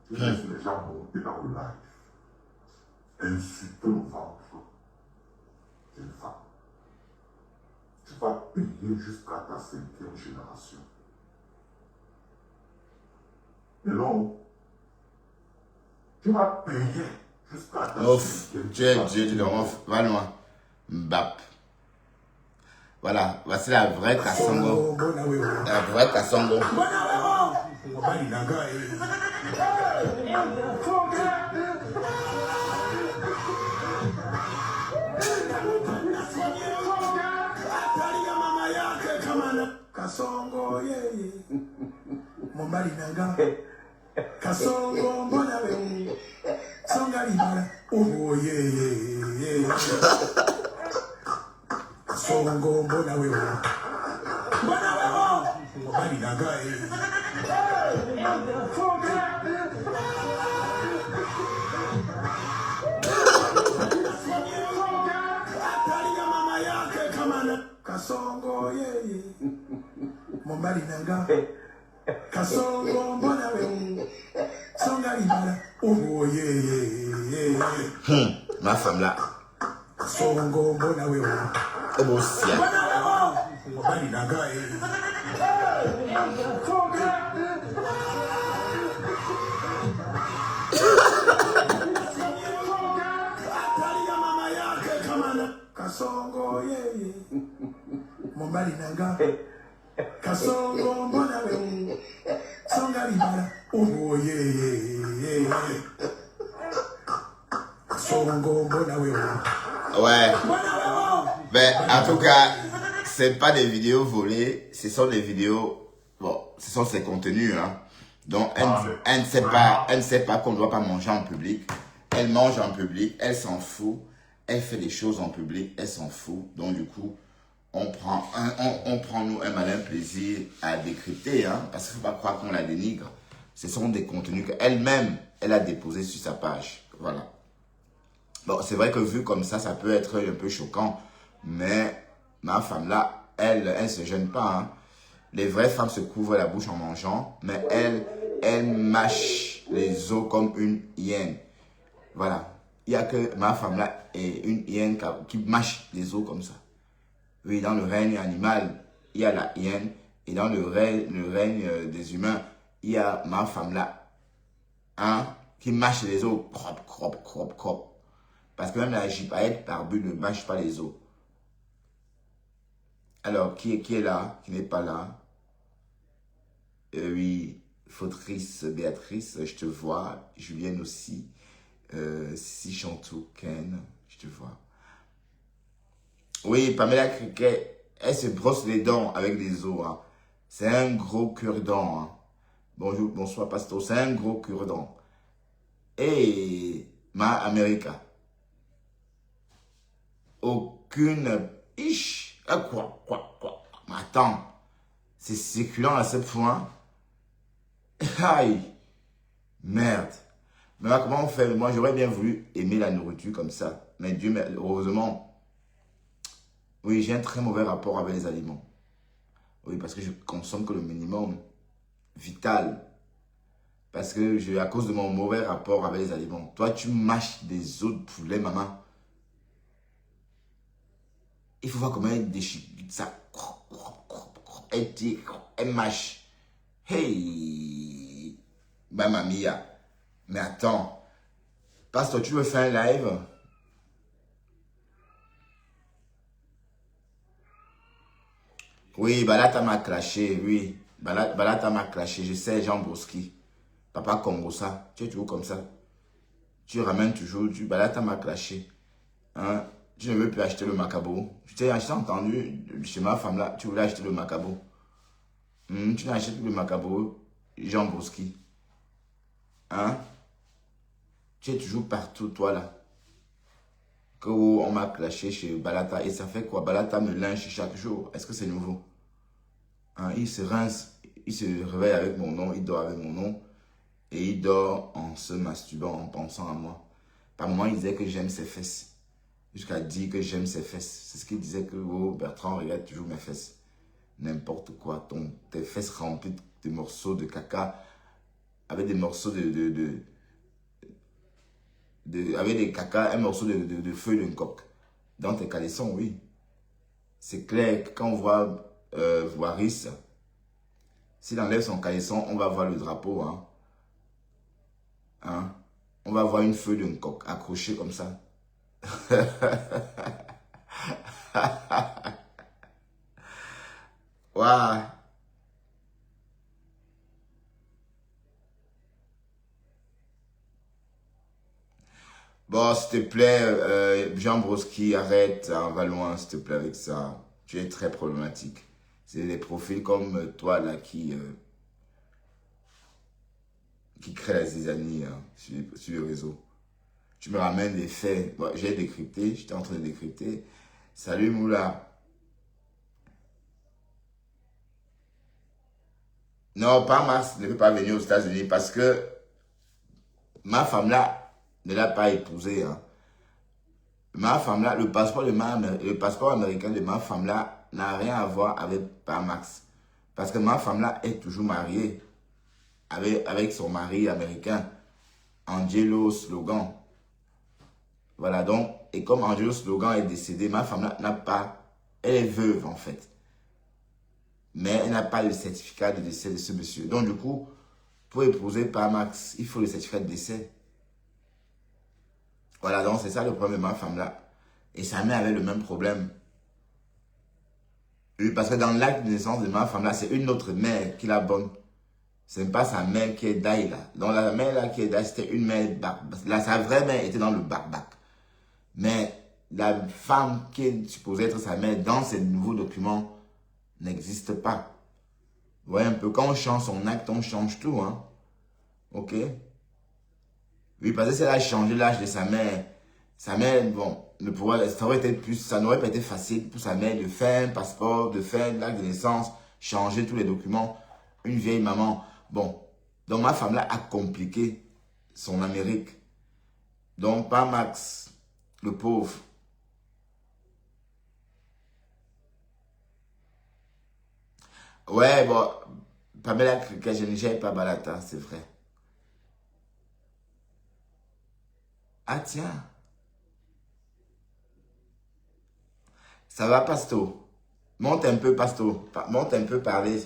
Tu laisses les gens monter dans le live, insulter le ventre d'une femme. Tu vas payer jusqu'à ta 5e génération. Et non, tu vas payer jusqu'à ta 5e génération. Dieu, va loin. Mbap. Voilà, voici la vraie Kasongo. La vraie Kasongo. Kasongo yeye Mombali nanga Kasongo mbona we Songa libala oh yeye Kasongo mbona we Mombali nanga Kasongo yeye Mombali nanga Kasongo mbona we Songa libala oh yeye Ma femme là. Kasongo mbona we Oh bon, c'est Mombali nanga Kasongo yeye Mombali nanga Kasongo mbona we Songa libala oh yeye Kasongo mbona we Ouais. Ben, en tout cas, c'est pas des vidéos volées, ce sont des vidéos, bon, ce sont ses contenus, hein. Donc, elle ne sait pas qu'on ne doit pas manger en public. Elle mange en public, elle s'en fout. Elle fait des choses en public, elle s'en fout. Donc, du coup, on prend nous un malin plaisir à décrypter, hein, parce qu'il ne faut pas croire qu'on la dénigre. Ce sont des contenus qu'elle-même, elle a déposés sur sa page. Voilà. Bon, c'est vrai que vu comme ça peut être un peu choquant, mais ma femme là, elle se gêne pas, hein. Les vraies femmes se couvrent la bouche en mangeant, mais elle mâche les os comme une hyène. Voilà. Il n'y a que ma femme là est une hyène qui mâche les os comme ça. Oui, dans le règne animal, il y a la hyène, et dans le règne des humains, il y a ma femme là, hein, qui mâche les os, crop. Parce que même la gypaète barbue ne mâche pas les os. Alors, qui est là, qui n'est pas là? Oui, Fautrice, Béatrice, je te vois. Julienne aussi. Si Chantou, Ken, je te vois. Oui, Pamela Criquet, elle se brosse les dents avec des os. Hein. C'est un gros cure-dent. Hein. Bonjour, bonsoir, pasteur. C'est un gros cure-dent. Et ma America. Aucune... Ish. Quoi. Mais attends. C'est séculant à ce point. Aïe. Merde. Mais là, comment on fait? Moi, j'aurais bien voulu aimer la nourriture comme ça. Mais Dieu, heureusement, oui, j'ai un très mauvais rapport avec les aliments. Oui, parce que je consomme que le minimum vital. Parce que à cause de mon mauvais rapport avec les aliments. Toi, tu mâches des os de poulet, maman. Il faut voir comment elle déchire ça. Elle mâche. Hey! Mamma mia. Mais attends. Pasteur, tu veux faire un live? Oui, Balata m'a craché, oui. Balata m'a craché, je sais, Jean Broski. Papa Congo, ça. Tu es toujours comme ça. Tu ramènes toujours du Balata m'a craché. Hein? Tu ne veux plus acheter le macabo. Je t'ai entendu chez ma femme là, tu voulais acheter le macabo. Tu n'achètes plus le macabo, Jean Broski. Hein? Tu es toujours partout, toi là. Que on m'a clashé chez Balata. Et ça fait quoi? Balata me lynche chaque jour. Est-ce que c'est nouveau? Hein? Il se rince, il se réveille avec mon nom, il dort avec mon nom. Et il dort en se masturbant, en pensant à moi. Par moments, il disait que j'aime ses fesses. Jusqu'à dire que j'aime ses fesses. C'est ce qu'il disait que oh, Bertrand regarde toujours mes fesses. N'importe quoi. Tes fesses remplies de morceaux de caca. Avec des morceaux avec des caca, un morceau de feuille d'une coque. Dans tes caleçons, oui. C'est clair que quand on voit Waris, s'il enlève son caleçon, on va voir le drapeau. Hein? On va voir une feuille d'une coque accrochée comme ça. Waouh. Bon, s'il te plaît, Jean Broski, arrête, hein, va loin, s'il te plaît, avec ça. Tu es très problématique. C'est des profils comme toi, là, qui créent la zizanie hein, sur le réseau. Tu me ramènes des faits. Bon, j'ai décrypté, j'étais en train de décrypter. Salut, Moula. Non, pas Mars ne peut pas venir aux États-Unis parce que ma femme, là, ne l'a pas épousé. Hein. Ma femme là, le passeport américain de ma femme là n'a rien à voir avec Max. Parce que ma femme là est toujours mariée avec son mari américain, Angelo Slogan. Voilà donc, et comme Angelo Slogan est décédé, ma femme là n'a pas, elle est veuve en fait. Mais elle n'a pas le certificat de décès de ce monsieur. Donc du coup, pour épouser Max, il faut le certificat de décès. Voilà, donc c'est ça le problème de ma femme là. Et sa mère avait le même problème. Oui, parce que dans l'acte de naissance de ma femme là, c'est une autre mère qui la bonne. Ce n'est pas sa mère qui est d'aïe là. Donc la mère là qui est d'aïe, c'était une mère là, sa vraie mère était dans le bac. Mais la femme qui est supposée être sa mère dans ces nouveaux documents n'existe pas. Vous voyez un peu, quand on change son acte, on change tout. Hein. Ok? Oui, parce que si elle a changé l'âge de sa mère, bon, ça n'aurait pas été facile pour sa mère de faire un passeport, de faire l'acte de naissance, changer tous les documents. Une vieille maman. Bon, donc ma femme là a compliqué son Amérique. Donc, pas Max, le pauvre. Ouais, bon, Pamela Kajenija pas Balata, c'est vrai. Ah tiens. Ça va, Pasto? Monte un peu, Pasto. Monte un peu, parler.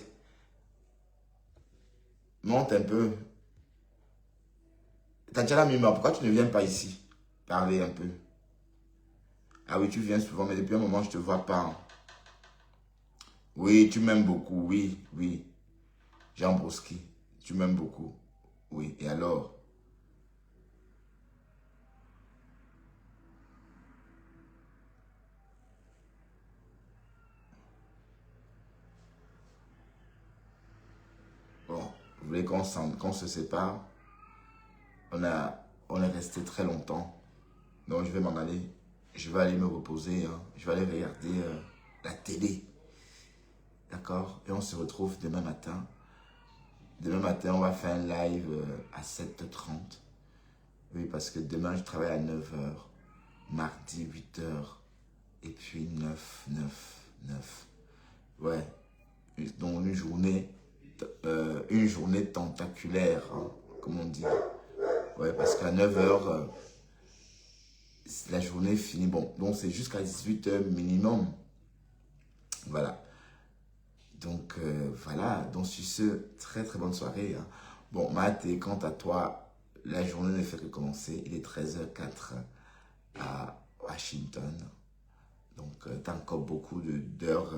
Monte un peu. Tatiana Mima, pourquoi tu ne viens pas ici? Parler un peu. Ah oui, tu viens souvent, mais depuis un moment, je ne te vois pas. Hein. Oui, tu m'aimes beaucoup, oui, oui. Jean Broski, tu m'aimes beaucoup. Oui, et alors? Bon, vous voulez qu'on se sépare? On est resté très longtemps. Donc, je vais m'en aller. Je vais aller me reposer. Hein. Je vais aller regarder la télé. D'accord? Et on se retrouve demain matin. Demain matin, on va faire un live à 7h30. Oui, parce que demain, je travaille à 9h. Mardi, 8h. Et puis 9. Ouais. Donc une journée tentaculaire, hein, comme on dit. Ouais, parce qu'à 9h, la journée finit. Bon, donc c'est jusqu'à 18h minimum. Voilà. Donc, voilà. Donc, sur ce, très très bonne soirée. Hein. Bon, Matt, et quant à toi, la journée ne fait que commencer. Il est 13h04 à Washington. Donc, tu as encore beaucoup d'heures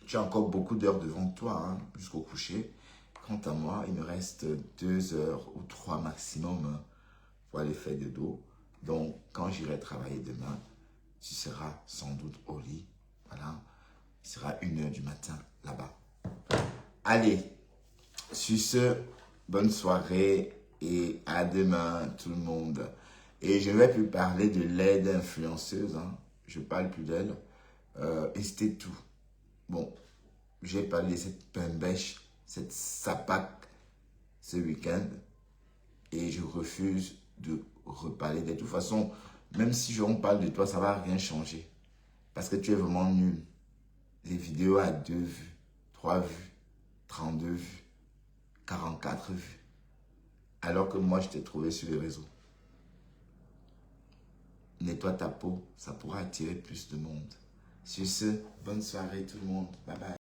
tu as encore beaucoup d'heures devant toi, hein, jusqu'au coucher. Quant à moi, il me reste 2 heures ou 3 maximum, hein, pour aller faire de dos. Donc, quand j'irai travailler demain, tu seras sans doute au lit. Voilà. Il sera 1h du matin là-bas. Allez, sur ce, bonne soirée et à demain tout le monde. Et je ne vais plus parler de l'aide influenceuse, hein. Je ne parle plus d'elle. Et c'était tout. Bon, j'ai parlé de cette pembèche, cette sapac ce week-end. Et je refuse de reparler d'elle. De toute façon, même si on parle de toi, ça ne va rien changer. Parce que tu es vraiment nul. Les vidéos à 2 vues, 3 vues, 32 vues, 44 vues. Alors que moi, je t'ai trouvé sur les réseaux. Nettoie ta peau, ça pourra attirer plus de monde. Sur ce, bonne soirée tout le monde. Bye bye.